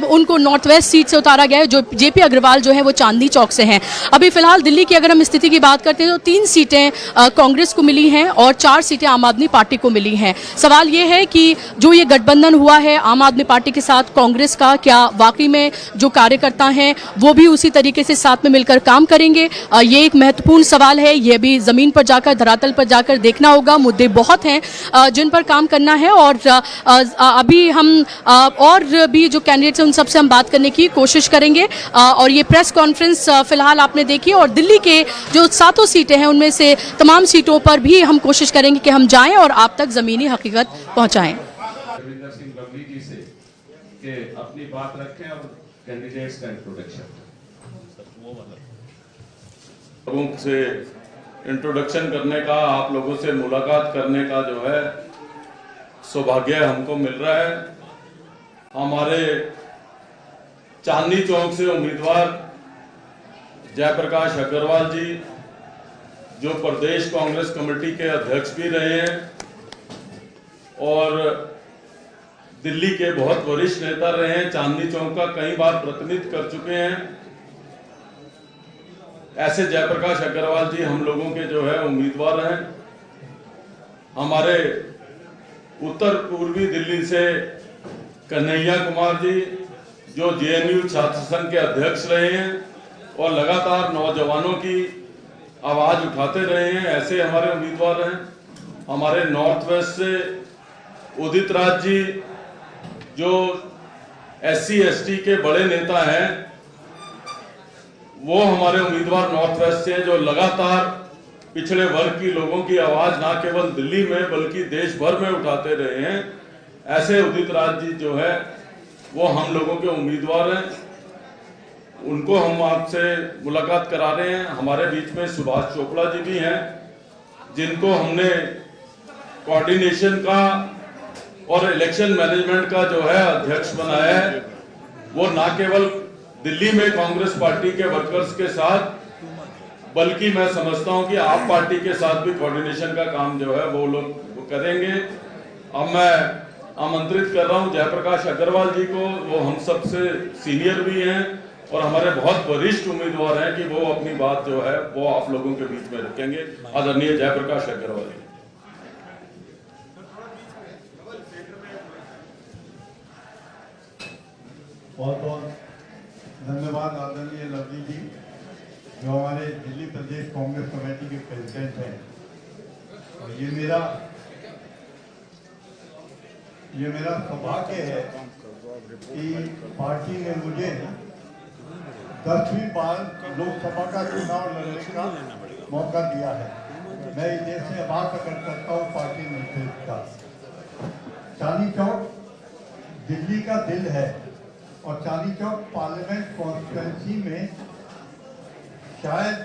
S6: उनको नॉर्थ वेस्ट सीट से उतारा गया है। जो जेपी अग्रवाल जो है वो चांदनी चौक से हैं। अभी फिलहाल दिल्ली की अगर हम स्थिति की बात करते हैं तो 3 सीटें कांग्रेस को मिली हैं और 4 सीटें आम आदमी पार्टी को मिली हैं। सवाल ये है कि जो ये गठबंधन हुआ है आम आदमी पार्टी के साथ कांग्रेस का, क्या वाकई में जो कार्यकर्ता हैं वो भी उसी तरीके से साथ में मिलकर काम करेंगे? ये एक महत्वपूर्ण सवाल है। ये भी ज़मीन पर जाकर, धरातल पर जाकर देखना होगा। मुद्दे बहुत हैं जिन पर काम करना है और अभी हम और भी जो कैंडिडेट्स हैं उन सबसे हम बात करने की कोशिश करेंगे। और ये प्रेस कॉन्फ्रेंस फिलहाल आपने देखी और दिल्ली के जो 7 सीटें हैं उनमें से तमाम सीटों पर भी हम कोशिश करेंगे कि हम जाएं और आप तक ज़मीनी हकीकत पहुंचाएं।
S2: रविंदर सिंह लवली जी से कि अपनी बात रखें और कैंडिडेट्स का इंट्रोडक्शन। लोगों से इंट्रोडक्शन करने का, आप लोगों से मुलाकात करने का जो है सौभाग्य हमको मिल रहा है। हमारे चांदनी चौक से उम्मीदवार जयप्रकाश अग्रवाल जी, जो प्रदेश कांग्रेस कमेटी के अध्यक्ष भी रहे हैं और दिल्ली के बहुत वरिष्ठ नेता रहे हैं, चांदनी चौक का कई बार प्रतिनिधित्व कर चुके हैं। ऐसे जयप्रकाश अग्रवाल जी हम लोगों के जो है उम्मीदवार हैं। हमारे उत्तर पूर्वी दिल्ली से कन्हैया कुमार जी, जो जेएनयू छात्र संघ के अध्यक्ष रहे हैं और लगातार नौजवानों की आवाज उठाते रहे हैं, ऐसे हमारे उम्मीदवार हैं। हमारे नॉर्थ वेस्ट से उदित राज जी, जो SC ST के बड़े नेता हैं, वो हमारे उम्मीदवार नॉर्थ वेस्ट से, जो लगातार पिछड़े वर्ग की लोगों की आवाज ना केवल दिल्ली में बल्कि देश भर में उठाते रहे हैं। ऐसे उदित राज जी जो है वो हम लोगों के उम्मीदवार हैं। उनको हम आपसे मुलाकात करा रहे हैं। हमारे बीच में सुभाष चोपड़ा जी भी हैं, जिनको हमने कोऑर्डिनेशन का और इलेक्शन मैनेजमेंट का जो है अध्यक्ष बनाया है। वो ना केवल दिल्ली में कांग्रेस पार्टी के वर्कर्स के साथ, बल्कि मैं समझता हूं कि आप पार्टी के साथ भी कोऑर्डिनेशन का काम जो है वो लोग करेंगे। अब मैं आमंत्रित कर रहा हूं जयप्रकाश अग्रवाल जी को। वो हम सबसे सीनियर भी हैं और हमारे बहुत वरिष्ठ उम्मीदवार हैं कि वो अपनी बात जो है वो आप लोगों के बीच में रखेंगे। आदरणीय जयप्रकाश अग्रवाल जी।
S7: बहुत बहुत धन्यवाद आदरणीय लवली जी, जो हमारे दिल्ली प्रदेश कांग्रेस कमेटी के प्रेसिडेंट हैं। और ये मेरा सौभाग्य है कि पार्टी ने मुझे 10वीं बार लोकसभा का चुनाव लड़ने का मौका दिया है। मैं इस देश से आभार प्रकट करता हूँ पार्टी नेतृत्व का। चांदनी चौक दिल्ली का दिल है और चांदनी चौक पार्लियामेंट कॉन्स्टिट्यूएंसी में शायद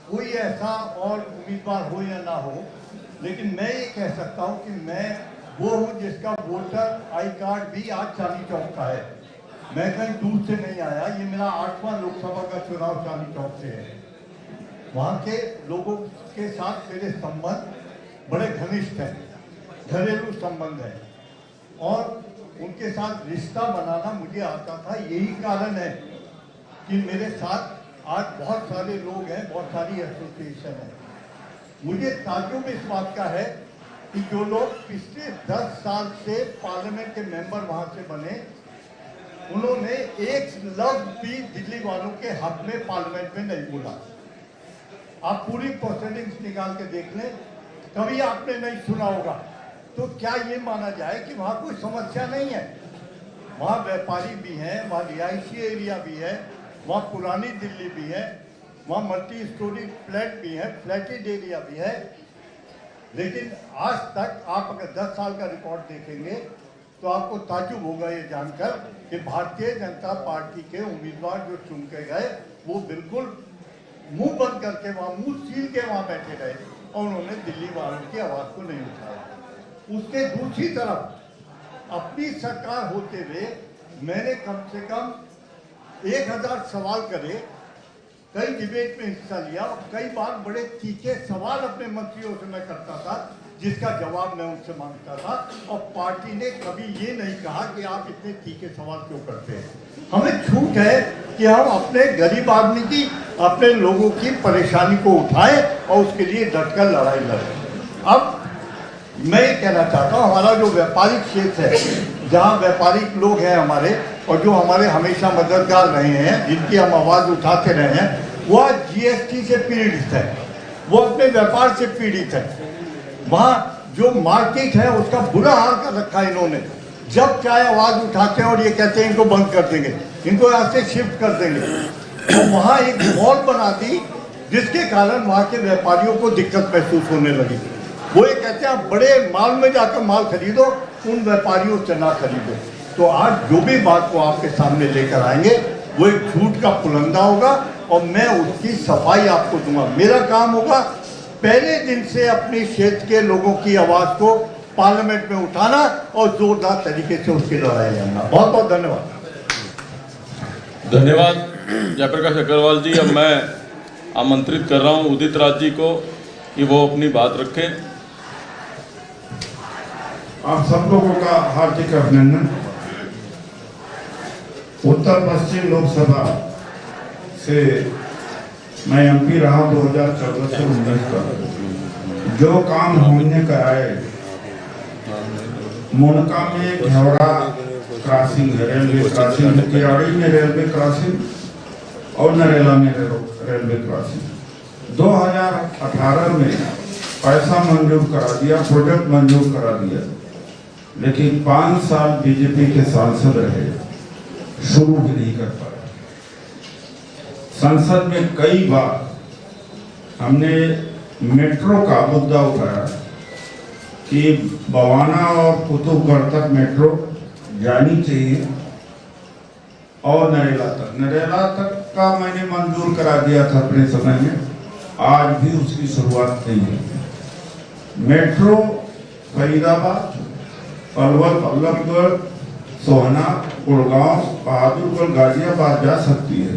S7: कोई ऐसा और उम्मीदवार हो या ना हो, लेकिन मैं ये कह सकता हूँ कि मैं वो हूँ जिसका वोटर आई कार्ड भी आज चांदनी चौक का है। मैं कहीं दूर से नहीं आया। ये मेरा 8वां लोकसभा का चुनाव चांदनी चौक से है। वहाँ के लोगों के साथ मेरे संबंध बड़े घनिष्ठ हैं, घरेलू संबंध है और उनके साथ रिश्ता बनाना मुझे आता था। यही कारण है कि मेरे साथ आज बहुत सारे लोग हैं, बहुत सारी एसोसिएशन है। मुझे ताज्जुब इस बात का है कि जो लोग पिछले 10 साल से पार्लियामेंट के मेंबर वहां से बने, उन्होंने एक लफ्ज भी दिल्ली वालों के हक में पार्लियामेंट में नहीं बोला। आप पूरी प्रोसीडिंग्स निकाल के देख लें, कभी आपने नहीं सुना होगा। तो क्या ये माना जाए कि वहाँ कोई समस्या नहीं है? वहाँ व्यापारी भी हैं, वहाँ रिहायशी एरिया भी है, वहाँ पुरानी दिल्ली भी है, वहाँ मल्टी स्टोरी फ्लैट भी है, फ्लैटेड एरिया भी है। लेकिन आज तक आप अगर 10 साल का रिकॉर्ड देखेंगे तो आपको ताज्जुब होगा ये जानकर कि भारतीय जनता पार्टी के उम्मीदवार जो चुन के गए वो बिल्कुल मुंह बंद करके वहाँ मुंह सील के वहाँ बैठे रहे और उन्होंने दिल्ली वालों की आवाज़ को नहीं उठाया। उसके दूसरी तरफ अपनी सरकार होते हुए मैंने कम से कम 1000 सवाल करे, कई डिबेट में हिस्सा लिया और कई बार बड़े तीखे सवाल अपने मंत्रियों से मैं करता था, जिसका जवाब मैं उनसे मांगता था और पार्टी ने कभी ये नहीं कहा कि आप इतने तीखे सवाल क्यों करते हैं। हमें छूट है कि हम अपने गरीब आदमी की, अपने लोगों की परेशानी को उठाएं और उसके लिए डटकर लड़ाई लड़ें। अब मैं ये कहना चाहता हूँ, हमारा जो व्यापारिक क्षेत्र है, जहाँ व्यापारिक लोग हैं हमारे और जो हमारे हमेशा मददगार रहे हैं, जिनकी हम आवाज़ उठाते रहे हैं, वो आज GST से पीड़ित है, वो अपने व्यापार से पीड़ित है। वहाँ जो मार्केट है उसका बुरा हाल कर रखा है इन्होंने। जब चाहे आवाज़ उठाते हैं और ये कहते हैं इनको बंद कर देंगे, इनको यहाँ से शिफ्ट कर देंगे। तो वहाँ एक मॉल बना दी जिसके कारण वहाँ के व्यापारियों को दिक्कत महसूस होने लगी। वो ये कहते हैं आप बड़े माल में जाकर माल खरीदो, उन व्यापारियों से ना खरीदो। तो आज जो भी बात को आपके सामने लेकर आएंगे वो एक झूठ का पुलंदा होगा और मैं उसकी सफाई आपको दूंगा। मेरा काम होगा पहले दिन से अपने क्षेत्र के लोगों की आवाज़ को पार्लियामेंट में उठाना और जोरदार तरीके से उसकी लड़ाई लड़ना। बहुत बहुत धन्यवाद।
S2: धन्यवाद जयप्रकाश अग्रवाल जी। अब मैं आमंत्रित कर रहा हूं उदित राज जी को कि वो अपनी बात रखें।
S10: आप सब लोगों का हार्दिक अभिनंदन। उत्तर पश्चिम लोकसभा से मैं एमपी रहा 2014 से 19 तक। जो काम हमने कराए, मुनका में घेवड़ा क्रॉसिंग है, रेलवे क्रॉसिंग, किराड़ी में रेलवे क्रॉसिंग और नरेला में रेलवे क्रॉसिंग 2018 में पैसा मंजूर करा दिया, प्रोजेक्ट मंजूर करा दिया, लेकिन 5 साल बीजेपी के सांसद रहे, शुरू भी नहीं कर पाए। संसद में कई बार हमने मेट्रो का मुद्दा उठाया कि बवाना और कुतुबगढ़ तक मेट्रो जानी चाहिए और नरेला तक का मैंने मंजूर करा दिया था अपने समय में। आज भी उसकी शुरुआत नहीं है। मेट्रो फरीदाबाद, पलवल, बल्लभगढ़, सोहना, गुड़गांव, बहादुरगढ़, गाजियाबाद जा सकती है,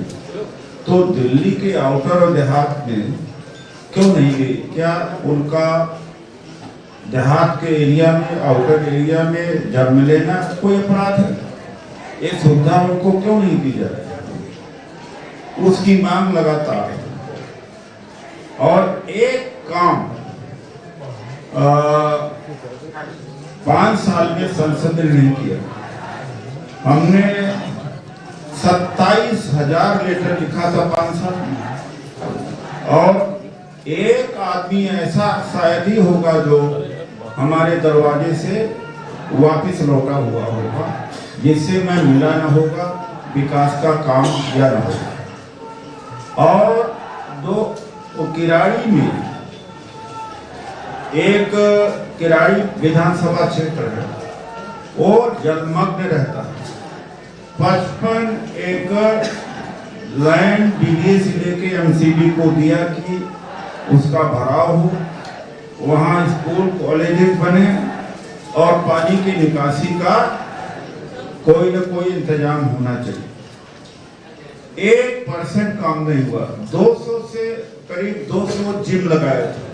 S10: तो दिल्ली के आउटर और देहात में क्यों नहीं गई? क्या उनका देहात के एरिया में, आउटर एरिया में जन्म लेना कोई अपराध है? ये सुविधा उनको क्यों नहीं दी जा रही? उसकी मांग लगातार है। और एक काम 5 साल में संसद ने नहीं किया। हमने 27,000 लेटर लिखा था 5 साल में, और एक आदमी ऐसा शायद ही होगा जो हमारे दरवाजे से वापस लौटा हुआ होगा जिससे मैं मिला ना होगा, विकास का काम किया ना होगा। और किराड़ी में एक किराड़ी विधानसभा क्षेत्र है, वो जलमग्न रहता है। 55 एकड़ लैंड डीडीए से लेके एमसीडी को दिया कि उसका भराव हो, वहाँ स्कूल कॉलेजेस बने और पानी की निकासी का कोई न कोई इंतजाम होना चाहिए। 1% काम नहीं हुआ। 200 से करीब 200 जिम लगाए थे।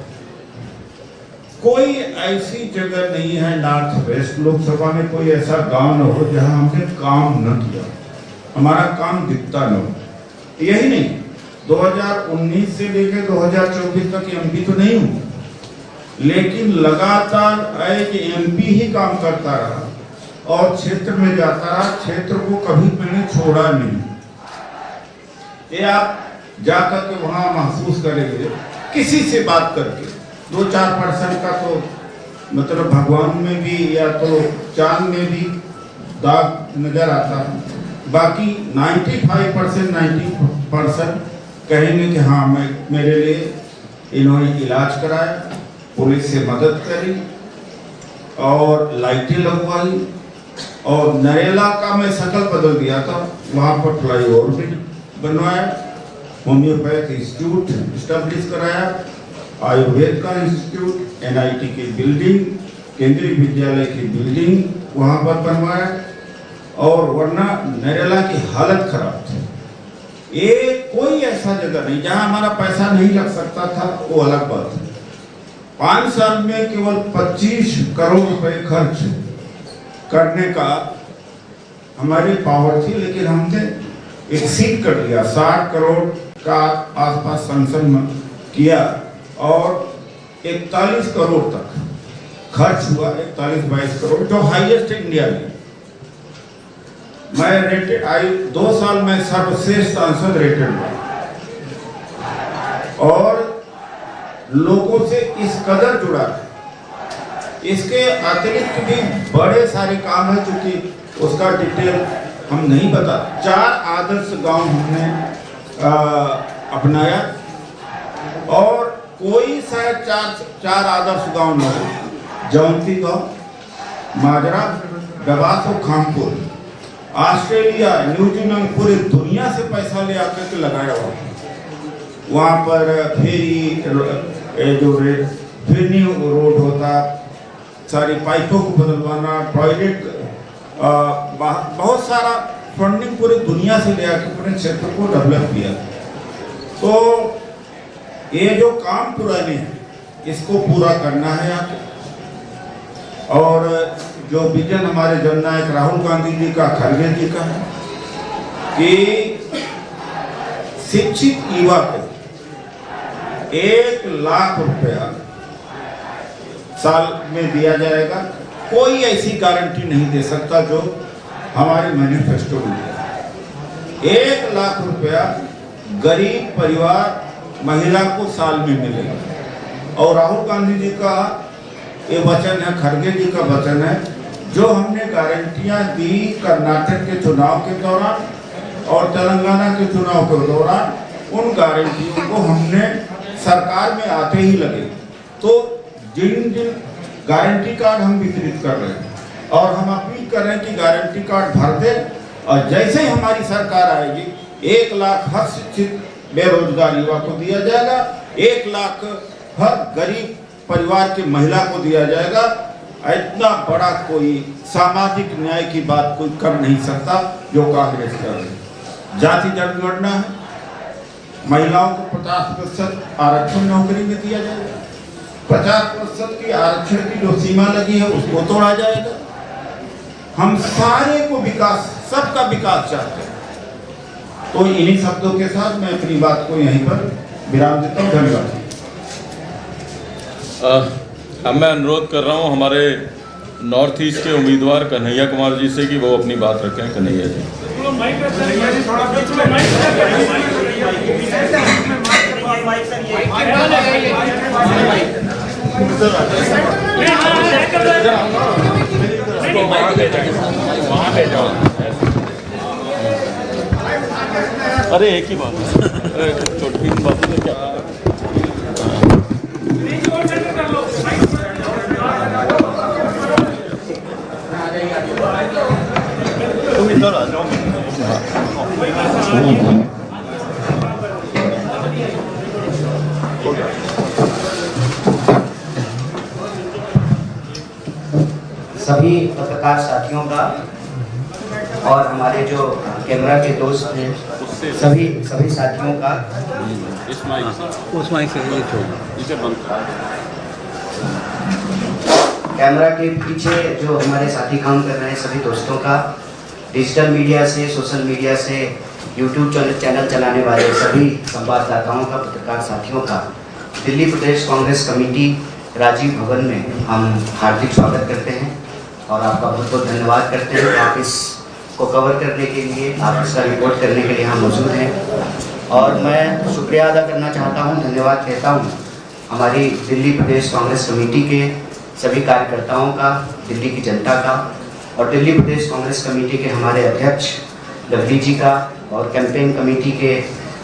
S10: कोई ऐसी जगह नहीं है नॉर्थ वेस्ट लोकसभा में, कोई ऐसा गांव न हो जहां हमने काम न किया, हमारा काम दिखता न हो। यही नहीं, 2019 से लेकर 2024 तक एमपी तो नहीं हूं, लेकिन लगातार एज एमपी ही काम करता रहा और क्षेत्र में जाता रहा। क्षेत्र को कभी मैंने छोड़ा नहीं। ये आप जाकर के वहां महसूस करेंगे, किसी से बात करके 2-4% का तो मतलब भगवान में भी या तो चांद में भी दाग नजर आता है, बाकी 90% कहेंगे कि हाँ मेरे लिए इन्होंने इलाज कराया, पुलिस से मदद करी और लाइटें लगवाई, और नरेला का मैं शक्ल बदल दिया था, वहाँ पर फ्लाईओवर भी बनवाया, होम्योपैथ इंस्टीट्यूट स्टैब्लिश कराया, आयुर्वेद का इंस्टीट्यूट, एनआईटी की बिल्डिंग, केंद्रीय विद्यालय की बिल्डिंग वहाँ पर बनवाया। और वरना नरेला की हालत खराब थी। ये कोई ऐसा जगह नहीं जहाँ हमारा पैसा नहीं लग सकता था, वो अलग बात है। 5 साल में केवल 25 करोड़ रुपए खर्च करने का हमारी पावर थी, लेकिन हमने एक्सीड कर लिया। 60 करोड़ का आसपास संसद में किया और 41 करोड़ तक खर्च हुआ। 41-22 करोड़ जो हाईएस्ट इंडिया में। मैं रेटेड 2 साल में सर्वश्रेष्ठ सांसद रेटेड हुआ और लोगों से इस कदर जुड़ा है। इसके अतिरिक्त भी बड़े सारे काम है, क्योंकि उसका डिटेल हम नहीं बता। 4 आदर्श गांव हमने अपनाया और कोई शायद 4 आदर्श गांव न हो। जौनती गांव, माजरा, डबास और खामपुर ऑस्ट्रेलिया, न्यूजीलैंड, पूरी दुनिया से पैसा ले आकर के लगाया हुआ। वहाँ पर फिरनी रोड होता, सारी पाइपों को बदलवाना, टॉयलेट, बहुत सारा फंडिंग पूरी दुनिया से ले आकर पूरे क्षेत्र को डेवलप किया। तो ये जो काम पुराने हैं इसको पूरा करना है आगे। और जो विजन हमारे जननायक राहुल गांधी जी का, खड़गे जी का है कि शिक्षित युवा को 1 लाख रुपया साल में दिया जाएगा। कोई ऐसी गारंटी नहीं दे सकता जो हमारे मैनिफेस्टो में है। 1 लाख रुपया गरीब परिवार, महिला को साल में मिलेगा। और राहुल गांधी जी का ये वचन है, खड़गे जी का वचन है, जो हमने गारंटियां दी कर्नाटक के चुनाव के दौरान और तेलंगाना के चुनाव के दौरान, उन गारंटियों को हमने सरकार में आते ही लगे। तो जिन गारंटी कार्ड हम वितरित कर रहे हैं और हम अपील कर रहे हैं कि गारंटी कार्ड भर दे, और जैसे ही हमारी सरकार आएगी 1 लाख हर शिक्षित बेरोजगार युवा को दिया जाएगा, 1 लाख हर गरीब परिवार की महिला को दिया जाएगा। इतना बड़ा कोई सामाजिक न्याय की बात कोई कर नहीं सकता जो कांग्रेस कर रही है। जाति जनगणना है, महिलाओं को 50% आरक्षण नौकरी में दिया जाएगा, 50% की आरक्षण की जो सीमा लगी है उसको तोड़ा जाएगा। हम सारे को विकास, सबका विकास चाहते हैं। तो इन्हीं शब्दों के साथ मैं अपनी बात को यहीं पर विराम देता हूँ। धन्यवाद।
S2: मैं अनुरोध कर रहा हूँ हमारे नॉर्थ ईस्ट के उम्मीदवार कन्हैया कुमार जी से कि वो अपनी बात रखें। कन्हैया जी। अरे एक ही बात, छोटी बात है क्या?
S7: तुम इधर आ जाओ।
S1: सभी पत्रकार साथियों का और हमारे जो कैमरा के दोस्त हैं सभी साथियों का कैमरा के पीछे जो हमारे साथी काम कर रहे हैं सभी दोस्तों का, डिजिटल मीडिया से, सोशल मीडिया से, यूट्यूब चैनल चलाने वाले सभी संवाददाताओं का, पत्रकार साथियों का दिल्ली प्रदेश कांग्रेस कमेटी राजीव भवन में हम हार्दिक स्वागत करते हैं और आपका बहुत बहुत धन्यवाद करते हैं कि आप इसको कवर करने के लिए, आप इसका रिपोर्ट करने के लिए यहाँ मौजूद हैं। और मैं शुक्रिया अदा करना चाहता हूँ, धन्यवाद कहता हूँ हमारी दिल्ली प्रदेश कांग्रेस कमेटी के सभी कार्यकर्ताओं का, दिल्ली की जनता का, और दिल्ली प्रदेश कांग्रेस कमेटी के हमारे अध्यक्ष लवली जी का, और कैंपेन कमेटी के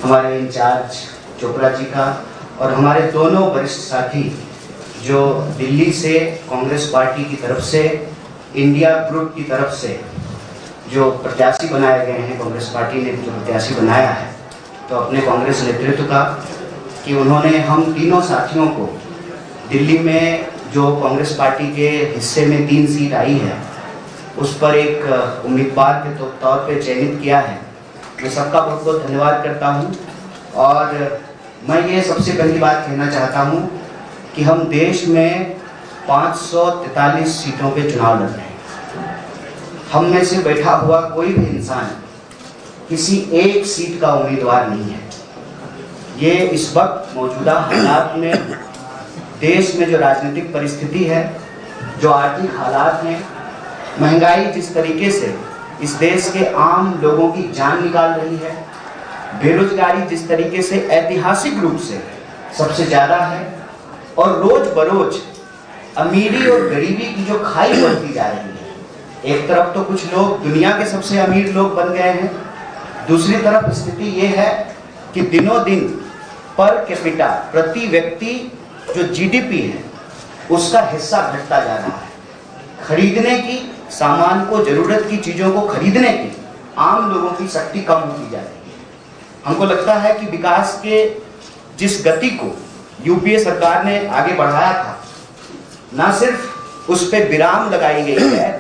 S1: हमारे इंचार्ज चोपड़ा जी का, और हमारे दोनों वरिष्ठ साथी जो दिल्ली से कांग्रेस पार्टी की तरफ से, इंडिया ग्रुप की तरफ से जो प्रत्याशी बनाए गए हैं, कांग्रेस पार्टी ने जो प्रत्याशी बनाया है, तो अपने कांग्रेस नेतृत्व का कि उन्होंने हम तीनों साथियों को दिल्ली में जो कांग्रेस पार्टी के हिस्से में 3 सीट आई है उस पर एक उम्मीदवार के तौर पे चयनित किया है। मैं सबका बहुत बहुत धन्यवाद करता हूं। और मैं ये सबसे पहली बात कहना चाहता हूं कि हम देश में 543 सीटों पे चुनाव लड़ रहे हैं। हम में से बैठा हुआ कोई भी इंसान किसी एक सीट का उम्मीदवार नहीं है। ये इस वक्त मौजूदा हालात में, देश में जो राजनीतिक परिस्थिति है, जो आर्थिक हालात हैं, महंगाई जिस तरीके से इस देश के आम लोगों की जान निकाल रही है, बेरोजगारी जिस तरीके से ऐतिहासिक रूप से सबसे ज़्यादा है, और रोज बरोज अमीरी और गरीबी की जो खाई बढ़ती जा रही है। एक तरफ तो कुछ लोग दुनिया के सबसे अमीर लोग बन गए हैं, दूसरी तरफ स्थिति ये है कि दिनों दिन पर कैपिटा, प्रति व्यक्ति जो जीडीपी है उसका हिस्सा घटता जा रहा है। खरीदने की, सामान को, जरूरत की चीज़ों को खरीदने की आम लोगों की शक्ति कम होती जा रही है। हमको लगता है कि विकास के जिस गति को यूपीए सरकार ने आगे बढ़ाया था, ना सिर्फ उस पर विराम लगाई गई है,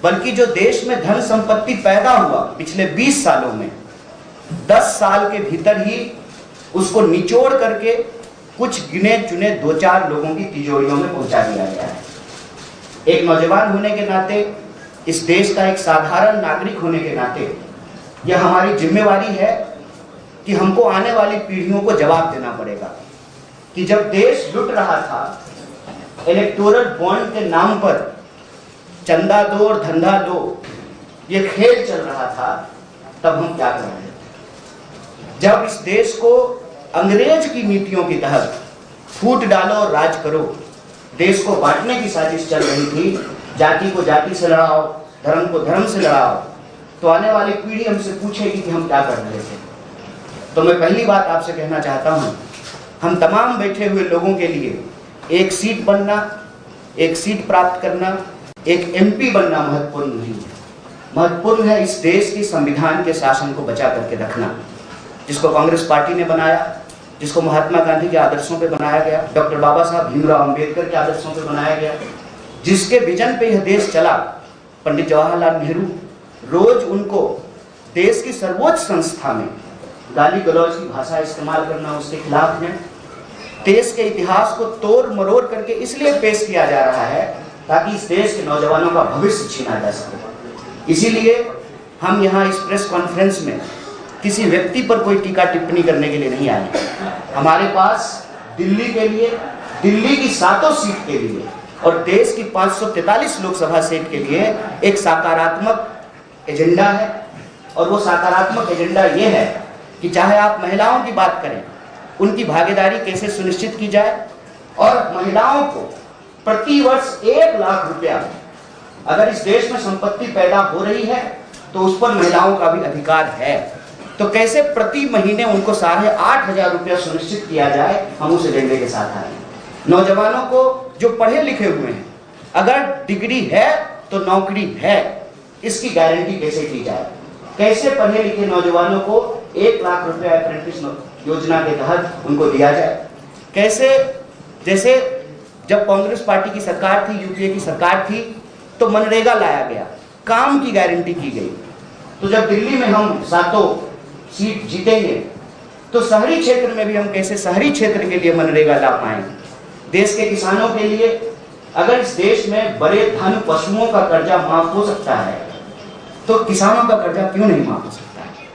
S1: बल्कि जो देश में धन संपत्ति पैदा हुआ पिछले 20 सालों में, 10 साल के भीतर ही उसको निचोड़ करके कुछ गिने चुने 2-4 लोगों की तिजोरियों में पहुंचा दिया गया है। एक नौजवान होने के नाते, इस देश का एक साधारण नागरिक होने के नाते, यह हमारी जिम्मेवारी है कि हमको आने वाली पीढ़ियों को जवाब देना पड़ेगा कि जब देश लुट रहा था, इलेक्टोरल बॉन्ड के नाम पर चंदा दो और धंधा दो, ये खेल चल रहा था, तब हम क्या कर रहे थे? जब इस देश को अंग्रेज की नीतियों के तहत फूट डालो और राज करो, देश को बांटने की साजिश चल रही थी, जाति को जाति से लड़ाओ, धर्म को धर्म से लड़ाओ, तो आने वाली पीढ़ी हमसे पूछेगी कि हम क्या कर रहे थे। तो मैं पहली बात आपसे कहना चाहता हूं, हम तमाम बैठे हुए लोगों के लिए एक सीट बनना, एक सीट प्राप्त करना, एक एमपी बनना महत्वपूर्ण नहीं है। महत्वपूर्ण है इस देश के संविधान के शासन को बचा करके रखना, जिसको कांग्रेस पार्टी ने बनाया, जिसको महात्मा गांधी के आदर्शों पे बनाया गया, डॉक्टर बाबा साहब भीमराव अंबेडकर के आदर्शों पे बनाया गया, जिसके विजन पे यह देश चला, पंडित जवाहरलाल नेहरू। रोज उनको देश की सर्वोच्च संस्था में गाली गलौज की भाषा इस्तेमाल करना उसके खिलाफ है। देश के इतिहास को तोड़ मरोड़ करके इसलिए पेश किया जा रहा है ताकि इस देश के नौजवानों का भविष्य छीना जा सके। इसीलिए हम यहाँ इस प्रेस कॉन्फ्रेंस में किसी व्यक्ति पर कोई टीका टिप्पणी करने के लिए नहीं आए। हमारे पास दिल्ली के लिए, दिल्ली की 7 सीट के लिए और देश की 543 लोकसभा सीट के लिए एक सकारात्मक एजेंडा है। और वो सकारात्मक एजेंडा ये है कि चाहे आप महिलाओं की बात करें, उनकी भागीदारी कैसे सुनिश्चित की जाए, और महिलाओं को प्रति वर्ष 1 लाख रुपया, अगर इस देश में संपत्ति पैदा हो रही है तो उस पर महिलाओं का भी अधिकार है, तो कैसे प्रति महीने उनको 8,500 रुपया सुनिश्चित किया जाए, हम उस एजेंडे के साथ आए। नौजवानों को जो पढ़े लिखे हुए हैं, अगर डिग्री है तो नौकरी है, इसकी गारंटी कैसे की जाए। कैसे पढ़े लिखे नौजवानों को 1 लाख रुपया अप्रेंटिस योजना के तहत उनको दिया जाए। कैसे, जैसे जब कांग्रेस पार्टी की सरकार थी, यूपीए की सरकार थी, तो मनरेगा लाया गया, काम की गारंटी की गई। तो जब दिल्ली में हम 7 सीट जीतेंगे तो शहरी क्षेत्र में भी हम कैसे शहरी क्षेत्र के लिए मनरेगा ला पाएंगे। देश के किसानों के लिए, अगर इस देश में बड़े धन पशुओं का कर्जा माफ हो सकता है तो किसानों का कर्जा क्यों नहीं माफ हो सकता है।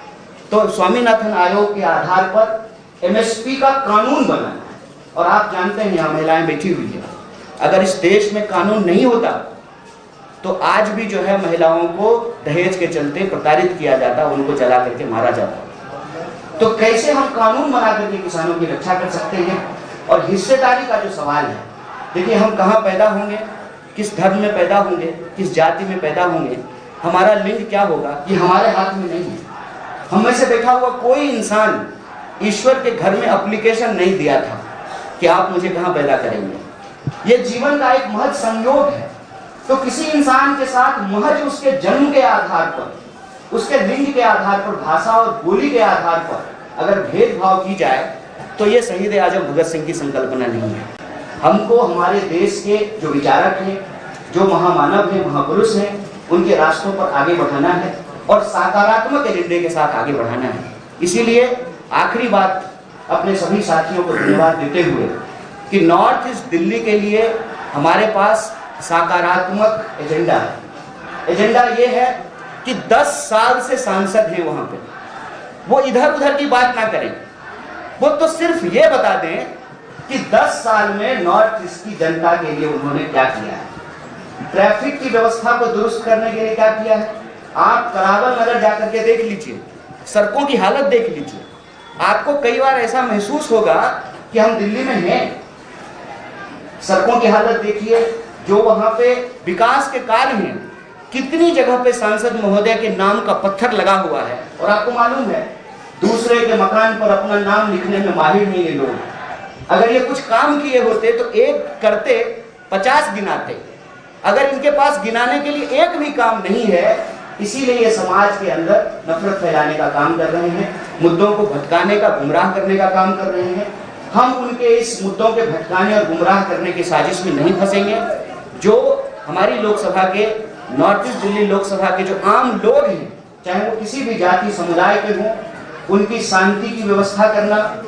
S1: तो स्वामीनाथन आयोग के आधार पर एमएसपी का कानून बनाना है। और आप जानते हैं, यहाँ महिलाएं बैठी हुई है, अगर इस देश में कानून नहीं होता तो आज भी जो है महिलाओं को दहेज के चलते प्रताड़ित किया जाता, उनको जला करके मारा जाता। तो कैसे हम कानून बना करके किसानों की रक्षा कर सकते हैं। और हिस्सेदारी का जो सवाल है, देखिए हम कहाँ पैदा होंगे, किस धर्म में पैदा होंगे, किस जाति में पैदा होंगे, हमारा लिंग क्या होगा, ये हमारे हाथ में नहीं है। हम में से बैठा हुआ कोई इंसान ईश्वर के घर में एप्लीकेशन नहीं दिया था कि आप मुझे कहाँ पैदा करेंगे। ये जीवन का एक महज संयोग है। तो किसी इंसान के साथ महज उसके जन्म के आधार पर, उसके लिंग के आधार पर, भाषा और बोली के आधार पर अगर भेदभाव की जाए तो ये शहीद आजम भगत सिंह की संकल्पना नहीं है। हमको हमारे देश के जो विचारक हैं, जो महामानव हैं, महापुरुष हैं, उनके रास्तों पर आगे बढ़ाना है और सकारात्मक एजेंडे के साथ आगे बढ़ाना है। इसीलिए आखिरी बात अपने सभी साथियों को धन्यवाद देते हुए कि नॉर्थ ईस्ट दिल्ली के लिए हमारे पास सकारात्मक एजेंडा है। एजेंडा ये है कि 10 साल से सांसद हैं वहां पे, वो इधर उधर की बात ना करें, वो तो सिर्फ ये बता दें कि 10 साल में नॉर्थ ईस्ट की जनता के लिए उन्होंने क्या किया है। ट्रैफिक की व्यवस्था को दुरुस्त करने के लिए क्या किया है। आप करावल नगर जाकर के देख लीजिए, सड़कों की हालत देख लीजिए, आपको कई बार ऐसा महसूस होगा कि हम दिल्ली में हैं। सड़कों की हालत देखिए, जो वहां पे विकास के कार्य हैं, कितनी जगह पे सांसद महोदय के नाम का पत्थर लगा हुआ है। और आपको मालूम है, दूसरे के मकान पर अपना नाम लिखने में माहिर नहीं है लोग। अगर ये कुछ काम किए होते तो एक करते 50 गिनाते। अगर इनके पास गिनाने के लिए एक भी काम नहीं है इसीलिए ये समाज के अंदर नफरत फैलाने का काम कर रहे हैं, मुद्दों को भटकाने का, गुमराह करने का काम कर रहे हैं। हम उनके इस मुद्दों के भटकाने और गुमराह करने की साजिश में नहीं फंसेंगे। जो हमारी लोकसभा के, नॉर्थ ईस्ट दिल्ली लोकसभा के जो आम लोग हैं, चाहे वो किसी भी जाति समुदाय के हों, उनकी शांति की व्यवस्था करना,